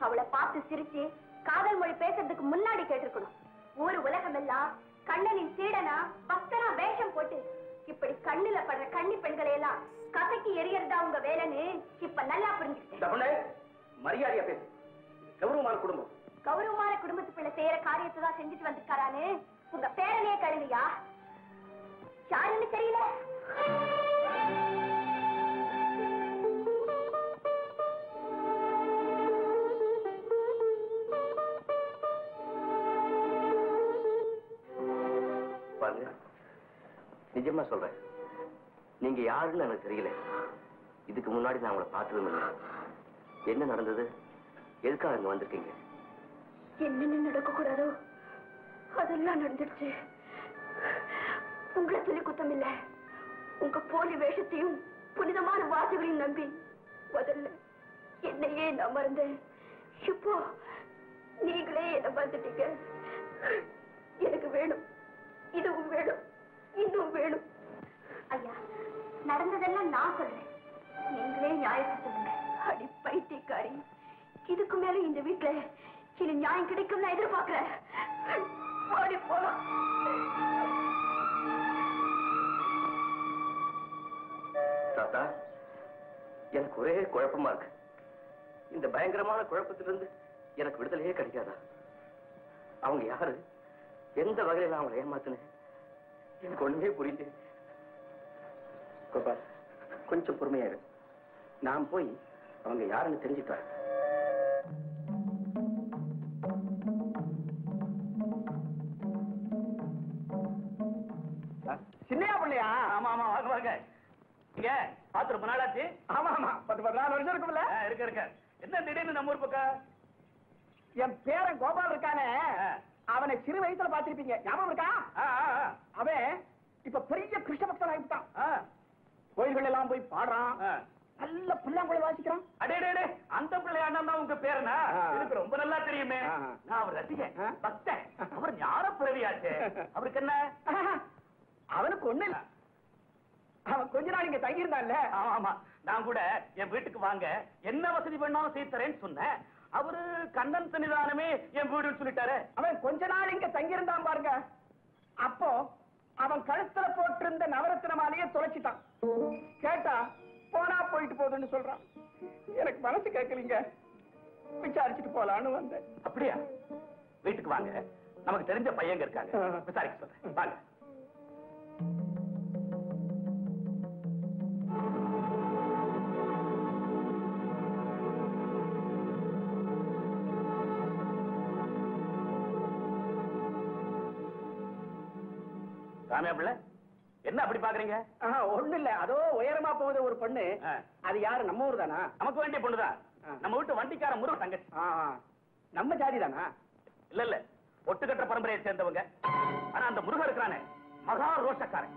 அவளை பார்த்து சிரிச்சு காதல் மொழி பேசுறதுக்கு முன்னாடி கேட்டிருக்கணும். ஊர் உலகம் எல்லாம் கண்ணனின் சீடனா பக்தனா வேஷம் போட்டு இப்படி கண்ணுல படுற கன்னி பெண்களை எல்லாம் கசக்கி எரியறதா உங்க வேலைன்னு இப்ப நல்லா புரிஞ்சுக்கிட்டேன். மரியாதையா பேசு. கௌரவமான குடும்பம். கௌரவமான குடும்பத்து பிள்ளை செய்யற காரியத்தை தான் செஞ்சுட்டு வந்திருக்காரான்னு உங்க பேரனையே கழுவியா? யாருன்னு தெரியல. பாருங்க, நிஜமா சொல்றேன், நீங்க யாருன்னு எனக்கு தெரியல. இதுக்கு முன்னாடி நான் உங்களை பார்த்ததும் இல்லை. என்ன நடந்தது? எதுக்காக இங்க வந்திருக்கீங்க? என்னென்ன நடக்க கூடாதோ அதெல்லாம் நடந்துடுச்சு. உங்களை சொல்லி குத்தம் இல்ல. உங்க போலி வேஷத்தையும் புனிதமான வார்த்தைகளையும் நம்பி முதல்ல என்னையே நான் மறந்தேன். இப்போ நீங்களே என்ன மறந்துட்டீங்க. எனக்கு வேணும், இதுவும் வேணும், இன்னும் வேணும். ஐயா, நடந்ததெல்லாம் நான் சொல்றேன், நீங்களே நியாயத்தை சொல்லுங்க. அடி பைத்தியக்காரி, இதுக்கு மேல இந்த வீட்டுல இனி நியாயம் கிடைக்கும் நான் எதிர்பார்க்கிறேன். ஓடி போலாம். தாத்தா, எனக்கு ஒரே குழப்பமா இருக்கு. இந்த பயங்கரமான குழப்பத்திலிருந்து எனக்கு விடுதலையே கிடைக்காதா? அவங்க யாரு? எந்த வகையில நான் அவங்களை ஏமாத்தினேன்? எனக்கு ஒண்ணுமே புரியுது. கோபால், கொஞ்சம் பொறுமையா இரு. நான் போய் அவங்க யாருன்னு தெரிஞ்சுட்டு வரேன். சின்னையா பிள்ளையா? ஆமா ஆமா, வாங்க வாங்க. நீங்க பார்த்து ரொம்ப நாளாச்சு. ஆமா ஆமா, 10-14 வருஷம் இருக்கும்ல. இருக்க என்ன திடீர்னு நம்ம ஊர் பக்கம்? என் பேரன் கோபால் இருக்கானே, அவனை சிறு வயசுல பாத்திருப்பீங்க, ஞாபகம் இருக்கா? அவன் இப்ப பெரிய கிருஷ்ண பக்தன் ஆகிட்டான். கோயில்கள் எல்லாம் போய் பாடுறான், நல்ல புல்லாங்குழல் வாசிக்கிறான். அடே, அந்த பிள்ளையாண்டா தான் உங்க பேரனா? எனக்கு ரொம்ப நல்லா தெரியுமே. நான் அவர் ரசிகன், பக்தன். அவர் ஞான பிறவியாச்சு. அவருக்கு என்ன? அவனுக்கு ஒண்ணு இல்ல, அவன் கொஞ்ச நாள் இங்க தங்கியிருந்தான்ல. ஆமா, நான் கூட என் வீட்டுக்கு வாங்க, என்ன வசதி பண்ணாலும் செய்து தரேன்னு சொன்னேன். அவரு கண்ணன் சன்னிதானமே என் வீடுன்னு சொல்லிட்டாரு. அவன் கொஞ்ச நாள் இங்க தங்கியிருந்தான் பாருங்க. அப்போ அவன் கழுத்துல போட்டிருந்த நவரத்தின மாலையே தொலைச்சிட்டான். கேட்டா போனா போயிட்டு போகுதுன்னு சொல்றான். எனக்கு மனசு கேட்கலீங்க, விசாரிச்சுட்டு போலான்னு வந்தேன். அப்படியா? வீட்டுக்கு வாங்க, நமக்கு தெரிஞ்ச பையங்க இருக்காங்க, விசாரிக்க சொல்றேன். வாங்க. ராமையா பிள்ளை, என்ன அப்படி பாக்குறீங்க? ஒண்ணு இல்ல, அதோ உயரமா போகுது ஒரு பொண்ணு. அது யாரு? நம்ம ஊர் தானா? நமக்கு வேண்டிய பொண்ணுதான். நம்ம வீட்டு வண்டிக்கார முருகன் தங்கச்சி. நம்ம ஜாதி தானா? இல்ல, ஒட்டுக்கட்ட பரம்பரையை சேர்ந்தவங்க. ஆனா அந்த முருகன் இருக்கிறானே, மகா ரோஷக்காரன்.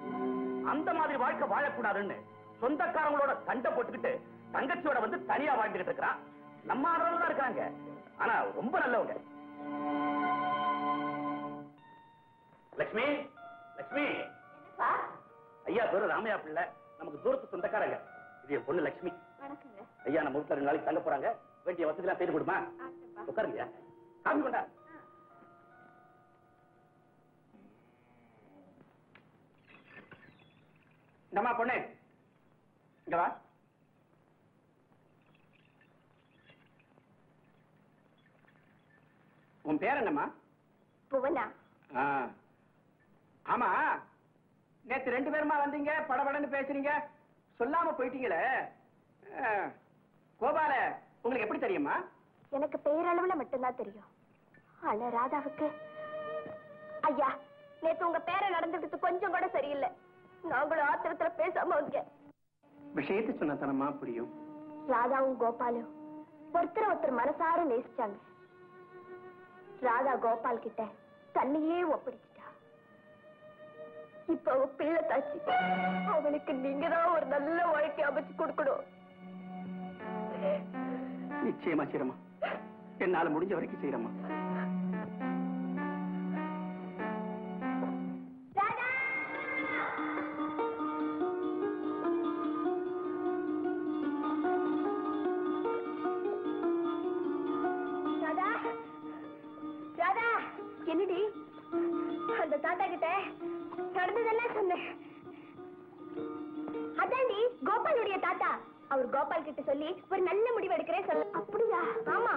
அந்த மாதிரி வாழ்க்கை வாழக்கூடாதுன்னு சொந்தக்காரங்களோட சண்டை போட்டுக்கிட்டு தங்கச்சியோட வந்து தனியா வாழ்ந்துகிட்டு இருக்கிறான். நம்ம ஆதரவு தான் இருக்கிறாங்க, ஆனா ரொம்ப நல்லவங்க. லட்சுமி, லட்சுமி. ஐயா பேரு ராமையா பிள்ளை, நமக்கு தூரத்து சொந்தக்காரங்க. இது என் பொண்ணு லட்சுமி. ஐயா நம்ம வீட்டுல 2 நாளைக்கு தங்க போறாங்க, வேண்டிய வசதி எல்லாம் செய்து கொடுமா. உட்காருங்க. காமி கொண்டா. நம்ம பொண்ணு இங்க வா. உன் பேர் என்னம்மா? புவனா. ஆமா, நேத்து 2 பேருமா வந்தீங்க, படபடன்னு பேசுறீங்க, சொல்லாம போயிட்டீங்களே. கோபால உங்களுக்கு எப்படி தெரியுமா? எனக்கு பேரளவுல மட்டும்தான் தெரியும். ஆனா ராதாவுக்கு, ஐயா, நேத்து உங்க பேரை நடந்துட்டு கொஞ்சம் கூட சரியில்லை. நாங்களும் ஆத்திரத்துல பேசாம வந்தீங்க. விஷயத்தை சொன்னதனமா புரியும். ராதாவும் கோபாலும் ஒருத்தர் மனசார நேசிச்சாங்க. ராதா கோபால் கிட்ட தன்னையே ஒப்படைச்சிட்டா. இப்ப அவ பிள்ளை தாச்சி, அவனுக்கு நீங்க தான் ஒரு நல்ல வாழ்க்கை அமைச்சு கொடுக்கணும். நிச்சயமா செய்யறமா, என்னால முடிஞ்ச வரைக்கும் செய்யறமா. என்னடி அந்த தாத்தா கிட்ட நடந்ததெல்லாம் சொன்னேன். அதாண்டி கோபாலுடைய தாத்தா. அவர் கோபால் கிட்ட சொல்லி ஒரு நல்ல முடிவு எடுக்கிறேன் சொல்ல. அப்படியா? ஆமா,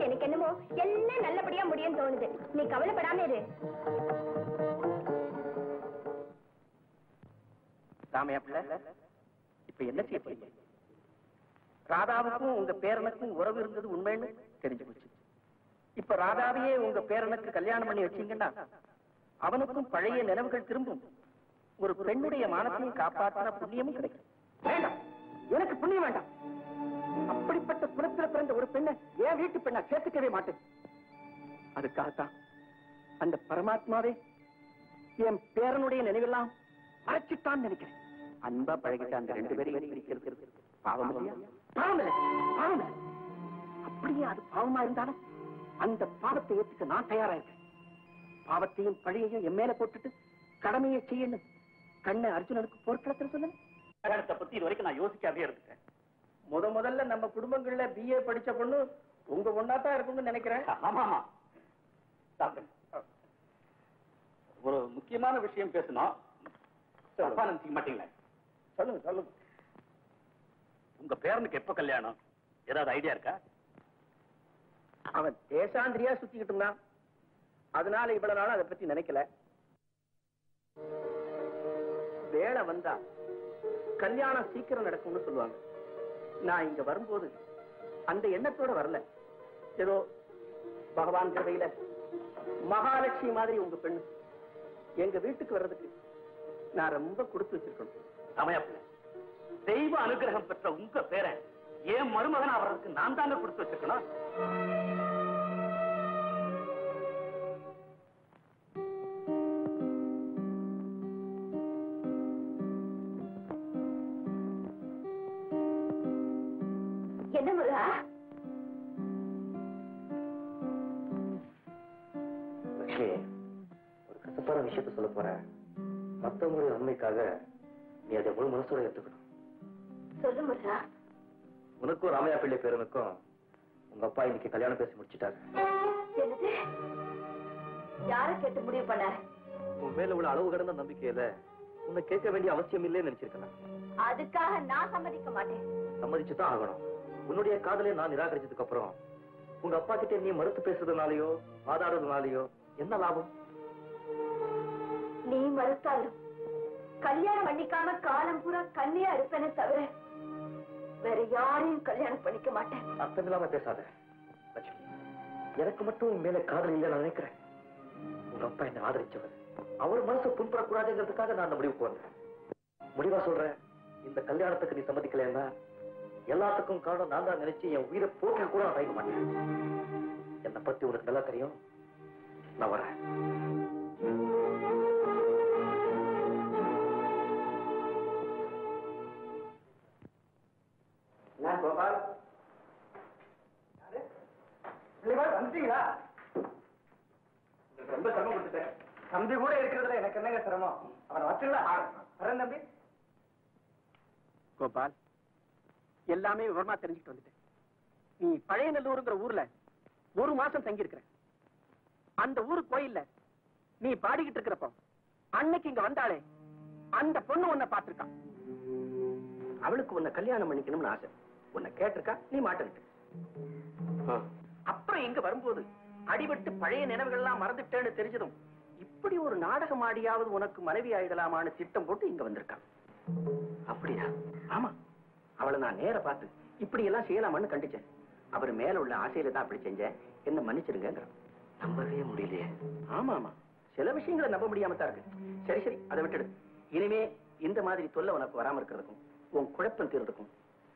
எனக்கு என்னமோ எல்லாம் நல்லபடியா முடியும் தோணுது. நீ கவலைப்படாம இரு. ராமையா பிள்ளை, இப்ப என்ன செய்ய போறீங்க? ராதாவுக்கும் உங்க பேரனுக்கும் உறவு இருந்தது உண்மைன்னு தெரிஞ்சு போச்சு. இப்ப ராதாவையே உங்க பேரனுக்கு கல்யாணம் பண்ணி வச்சீங்கன்னா அவனுக்கும் பழைய நினைவுகள் திரும்பும். ஒரு பெண்ணுடைய மானத்தையும் காப்பாற்றின புண்ணியமும் கிடைக்கும். வேண்டாம், எனக்கு புண்ணியம் வேண்டாம். அப்படிப்பட்ட குலத்தில் பிறந்த ஒரு பெண்ணை என் வீட்டு பெண்ணா சேர்த்துக்கவே மாட்டேன். அதுக்காகத்தான் அந்த பரமாத்மாவே என் பேரனுடைய நினைவெல்லாம் மறைச்சிட்டான்னு நினைக்கிறேன். அன்பா பழகிட்ட அந்த 2 பேரையும் பிரிக்கிறது பாவம் இல்லையா? பாவம் இல்லை, பாவம் இல்லை. அப்படியே அது பாவமா இருந்தாலும் அந்த பாவத்தை ஏற்றுக்க நான் தயாரா இருக்கேன். பாவத்தையும் பழியையும் என் மேல போட்டுட்டு கடமையை செய்யணும். கண்ணை அர்ஜுனனுக்கு போர்க்களத்தில் சொல்லுங்க. கல்யாணத்தை பத்தி இது வரைக்கும் நான் யோசிக்காவே இருந்துட்டேன். முதல்ல நம்ம குடும்பங்கள்ல BA படிச்ச பொண்ணு உங்க பொண்ணாத்தான் இருக்கும்னு நினைக்கிறேன். ஆமா ஆமா. ஒரு முக்கியமான விஷயம் பேசணும். தப்பா நினைச்சுக்க மாட்டீங்களா? சொல்லுங்க சொல்லுங்க. உங்க பேரனுக்கு எப்ப கல்யாணம்? ஏதாவது ஐடியா இருக்கா? அவன் தேசாந்திரியா சுத்திக்கிட்டு இருந்தான். அதனால இவ்வளவு நாளும் அதை பத்தி நினைக்கல. வேலை வந்தா கல்யாணம் சீக்கிரம் நடக்கும்னு சொல்லுவாங்க. நான் இங்க வரும்போது அந்த எண்ணத்தோட வரல. ஏதோ பகவான் கிருபையில மகாலட்சுமி மாதிரி உங்க பெண்ணு எங்க வீட்டுக்கு வர்றதுக்கு நான் ரொம்ப கொடுத்து வச்சிருக்கணும். சமயப்பில்லை, தெய்வ அனுகிரகம் பெற்ற உங்க பேரன் ஏன் மருமகன் அவருக்கு நான் தாங்க கொடுத்து வச்சிருக்கணும். என்ன முருகா? லட்சுமி, ஒரு கசப்பான விஷயத்த சொல்ல போறேன். மத்தவங்களுடைய நன்மைக்காக நீ அதை முழு மனசோட எடுத்துக்கணும். சொல்லு முருகா. உனக்கும் ராமையா பிள்ளை பேரனுக்கும் உங்க அப்பா இன்னைக்கு கல்யாணம் பேசி முடிச்சிட்டாரு. என்னது? யாரை கேட்டு முடிவு பண்ணாரு? உன் மேல உள்ள அளவு கடந்த நம்பிக்கையில உன்னை கேட்க வேண்டிய அவசியம் இல்லைன்னு நினைச்சிருக்கேன். அதுக்காக நான் சம்மதிக்க மாட்டேன். சம்மதிச்சுதான் ஆகணும். உன்னுடைய காதலை நான் நிராகரிச்சதுக்கு அப்புறம் உங்க அப்பா கிட்ட நீ மறுத்து பேசுறதுனாலயோ வாதாடுறதுனாலயோ என்ன லாபம்? நீ மறுத்தாலும் கல்யாணம் பண்ணிக்காம காலம் பூரா கண்ணியா இருப்பேனே தவிர வேற யாரையும் கல்யாணம் பண்ணிக்க மாட்டேன். அர்த்தம் இல்லாம பேசாத லட்சுமி. எனக்கு மட்டும் உன் மேல காதல் இல்லை நான் நினைக்கிறேன். உங்க அப்பா என்ன ஆதரிச்சவர். அவர் மனசு புண்படக்கூடாதுங்கிறதுக்காக நான் அந்த முடிவுக்கு வந்தேன். முடிவா சொல்றேன், இந்த கல்யாணத்துக்கு நீ சம்மதிக்கலன்னா எல்லாத்துக்கும் காரணம் நான் தான் நினைச்சு என் உயிரை போக்க கூட நான் தயங்க மாட்டேன். என்னை பத்தி உனக்கு நல்லா தெரியும். நான் வரேன். கோபால் வந்துட்டீங்களா? ரொம்ப சிரமம் கொடுத்துட்டேன். தம்பி கூட இருக்கிறதுல எனக்கு என்னங்க சிரமம்? அவனை வச்சுங்களா? வரேன் தம்பி. கோபால், எல்லாமே விவரமா தெரிஞ்சுக்கிட்டு வந்துட்டேன். நீ பழையநல்லூருங்கிற ஊர்ல 1 மாசம் தங்கி இருக்கிற. அந்த ஊரு கோயில்ல நீ பாடிக்கிட்டு இருக்கிறப்போ அன்னைக்கு இங்க வந்தாலே அந்த பொண்ணு உன்னை பார்த்திருக்கான். அவளுக்கு உன்னை கல்யாணம் பண்ணிக்கணும்னு ஆசை. உன்னை கேட்டிருக்கா, நீ மாட்டிருக்க. அப்புறம் இங்க வரும்போது அடிபட்டு பழைய நினைவுகள் எல்லாம் மறந்துட்டேன்னு தெரிஞ்சதும் இப்படி ஒரு நாடகம் ஆடியாவது உனக்கு மனைவி ஆயிடலாமான்னு திட்டம் போட்டு இங்க வந்திருக்கான். அப்படியா? ஆமா. அவளை நான் நேர பார்த்து இப்படி எல்லாம் செய்யலாமான்னு கண்டிச்சேன். அவர் மேல உள்ள ஆசையில தான் அப்படி செஞ்சேன், என்ன மன்னிச்சிருங்க. நம்பவே முடியலையே. ஆமா ஆமா, சில விஷயங்களை நம்ப முடியாம தான் இருக்கு. சரி சரி, அதை விட்டுடு. இனிமே இந்த மாதிரி தொல்லை உனக்கு வராம இருக்கிறதுக்கும் உன் குழப்பம் தீர்றதுக்கும்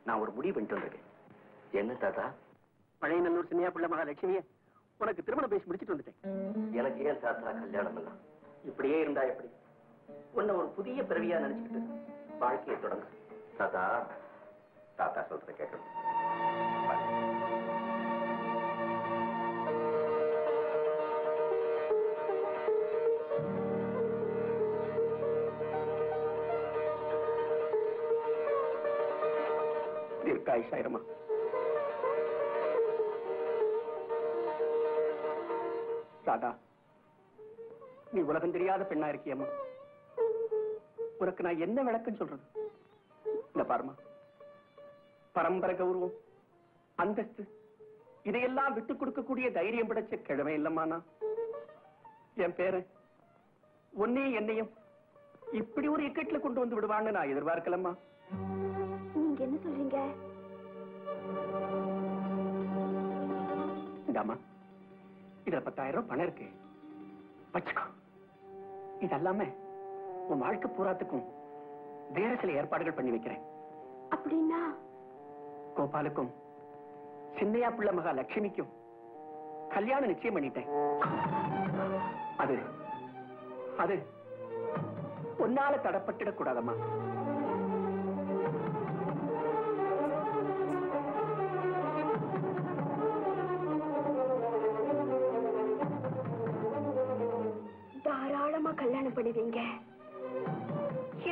நான் ஒரு முடிவு பண்ணிட்டு வந்திருக்கேன். என்ன தாத்தா? பழையநல்லூர் சின்னையா பிள்ளை மகாலட்சுமிய உனக்கு திருமணம் பேசி முடிச்சிட்டு வந்துட்டேன். எனக்கு ஏன் தாத்தா கல்யாணம் எல்லாம்? இப்படியே இருந்தா எப்படி? உன்னை ஒரு புதிய பிறவியா நினைச்சுக்கிட்டு வாழ்க்கையை தொடங்க. தாத்தா, தாத்தா சொல்றத கேட்கணும். தீர்க்காயுஷாயிரமா. ராதா, நீ உலகம் தெரியாத பெண்ணா இருக்கியம்மா. உனக்கு நான் என்ன விளக்கம் சொல்றது? இந்த பாருமா, பரம்பரை கௌரவம், அந்தஸ்து இதையெல்லாம் விட்டுக் கொடுக்கக்கூடிய தைரியம் படைச்ச கிழமை இல்லம்மா நான். என் பேரன் உன்னையும் என்னையும் இப்படி ஒரு இக்கட்டுல கொண்டு வந்து விடுவான்னு நான் எதிர்பார்க்கலம்மா. நீங்க என்ன சொல்றீங்க? இந்தாமா, இதுல 10,000 ரூபாய் பணம் இருக்கு, வச்சுக்கோ. இதெல்லாம உன் வாழ்க்கை பூராத்துக்கும் வேற சில ஏற்பாடுகள் பண்ணி வைக்கிறேன். அப்படின்னா கோபாலுக்கும் சின்னையா பிள்ளை மகா லட்சுமிக்கும் கல்யாணம் நிச்சயம் பண்ணிட்டேன். அது அது உன்னால தடப்பட்டுடக் கூடாதம்மா. தாராளமா கல்யாணம் பண்ணுவீங்க.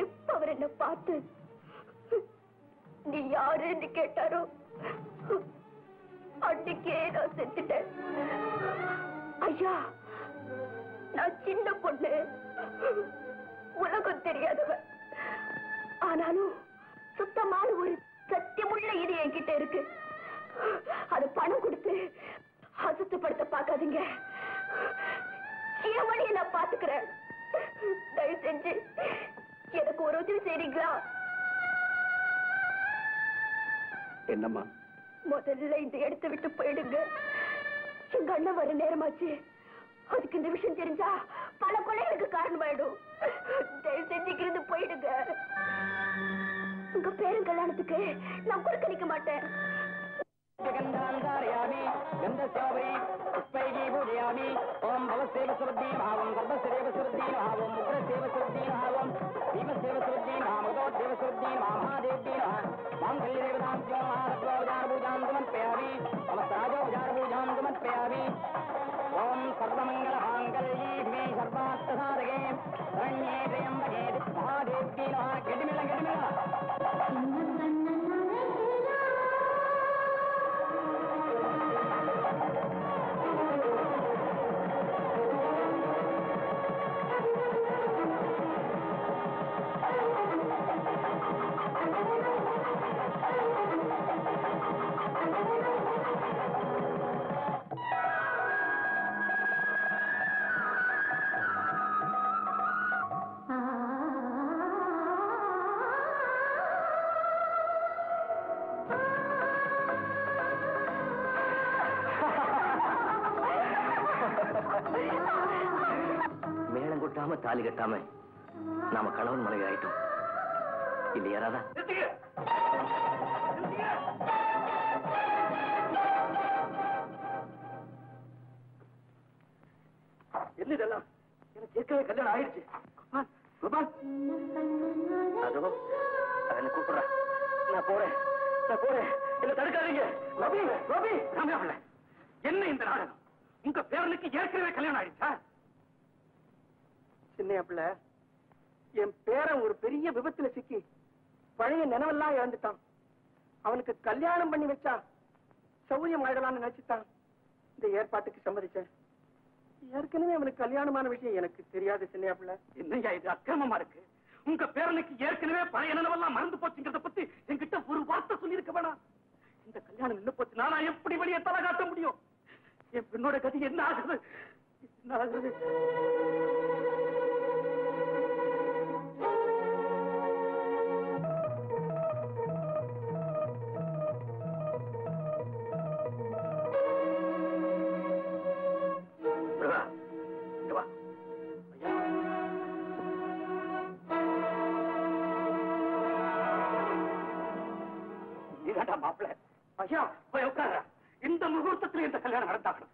எப்ப அவர் என்ன பார்த்து நீ யாருன்னு கேட்டாரோ அன்னைக்கே நான் செத்துட்டேன். ஐயா, நான் சின்ன பொண்ணு, உலகம் தெரியாதவ. ஆனாலும் சுத்தமான ஒரு சத்தியமுள்ள இது என்கிட்ட இருக்கு. அது பணம் கொடுத்து அசுத்தப்படுத்த பார்க்காதீங்க. என் வழியை நான் பாத்துக்கிறேன். தயவு செஞ்சு எனக்கு ஒரு உதவி செய்றீங்களா? என்னம்மா? முதல்ல இந்த இடத்தை விட்டு போயிடுங்க. எங்க அண்ணன் வர நேரமாச்சு. அதுக்கு இந்த விஷயம் தெரிஞ்சா பல கொலைகளுக்கு காரணமாயிடும். தயவு செஞ்சுக்கிறது போயிடுங்க. உங்க பேரும் கல்யாணத்துக்கு நான் குறுக்கணிக்க மாட்டேன். ஓம் பவசேவ சுருத்தி பாவம் கர்ப்பசேவ சுருத்தி பாவம் முக்ரசேவ சுருத்தி பாவம் பீமசேவ சுருத்தி மகதோதேவ சுருத்தி மகாதேவி மாங்கல்ய தேவதாம் ஜோமாரத்வாஜார பூஜாம் சமர்ப்பயாமி நமஸ்தாஜோபஜார பூஜாம் சமர்ப்பயாமி ஓம் சர்வமங்கல மாங்கல்யே சர்வார்த்த சாதகே சரண்யே த்ரயம்பகே மகாதேவி கெடிமில கெடிமில மேளம் கொட்டாம தாலி கட்டாம நாம கணவன் மனைவி ஆயிட்டோம் இல்லையா ராதா? என்ன இதெல்லாம்? எனக்கு ஏற்கனவே கல்யாணம் ஆயிடுச்சு. கோபால், அதோ அவனை கூப்பிடுறா. நான் போறேன் என்ன தடுக்காதீங்க. ரவி, ரவி, ராமராமல, என்ன இந்த நாடகம்? உங்க பேரனுக்கு ஏற்கனவே கல்யாணம் ஆயிடுச்சா? சின்ன பிள்ளை, என் பேரன் ஒரு பெரிய விபத்துல சிக்கி பழைய நினைவெல்லாம் இழந்துட்டான். அவனுக்கு கல்யாணம் பண்ணி வச்சா சௌரியம் ஆயிடலாம்னு நினைச்சுட்டான். இந்த ஏற்பாட்டுக்கு சம்மதிச்சேன். ஏற்கனவே அவனுக்கு கல்யாணமான விஷயம் எனக்கு தெரியாது. சின்ன பிள்ளை, என்னையா இது அக்கிரமமா இருக்கு? உங்க பேரனுக்கு ஏற்கனவே பழைய நினைவெல்லாம் மறந்து போச்சுங்கிறத பத்தி என்கிட்ட ஒரு வார்த்தை சொல்லி இருக்க வேணாம். இந்த கல்யாணம் நின்று போச்சு, நானா எப்படி வெளியே தலை காட்ட முடியும்? என் பெண்ணோட கதி என்ன ஆகுது? என்ன ஆகுது? மாப்பிள்ள ஐயா, போய் உட்கார. இந்த முகூர்த்தத்தில் இந்த கல்யாணம் நடந்தாகணும்.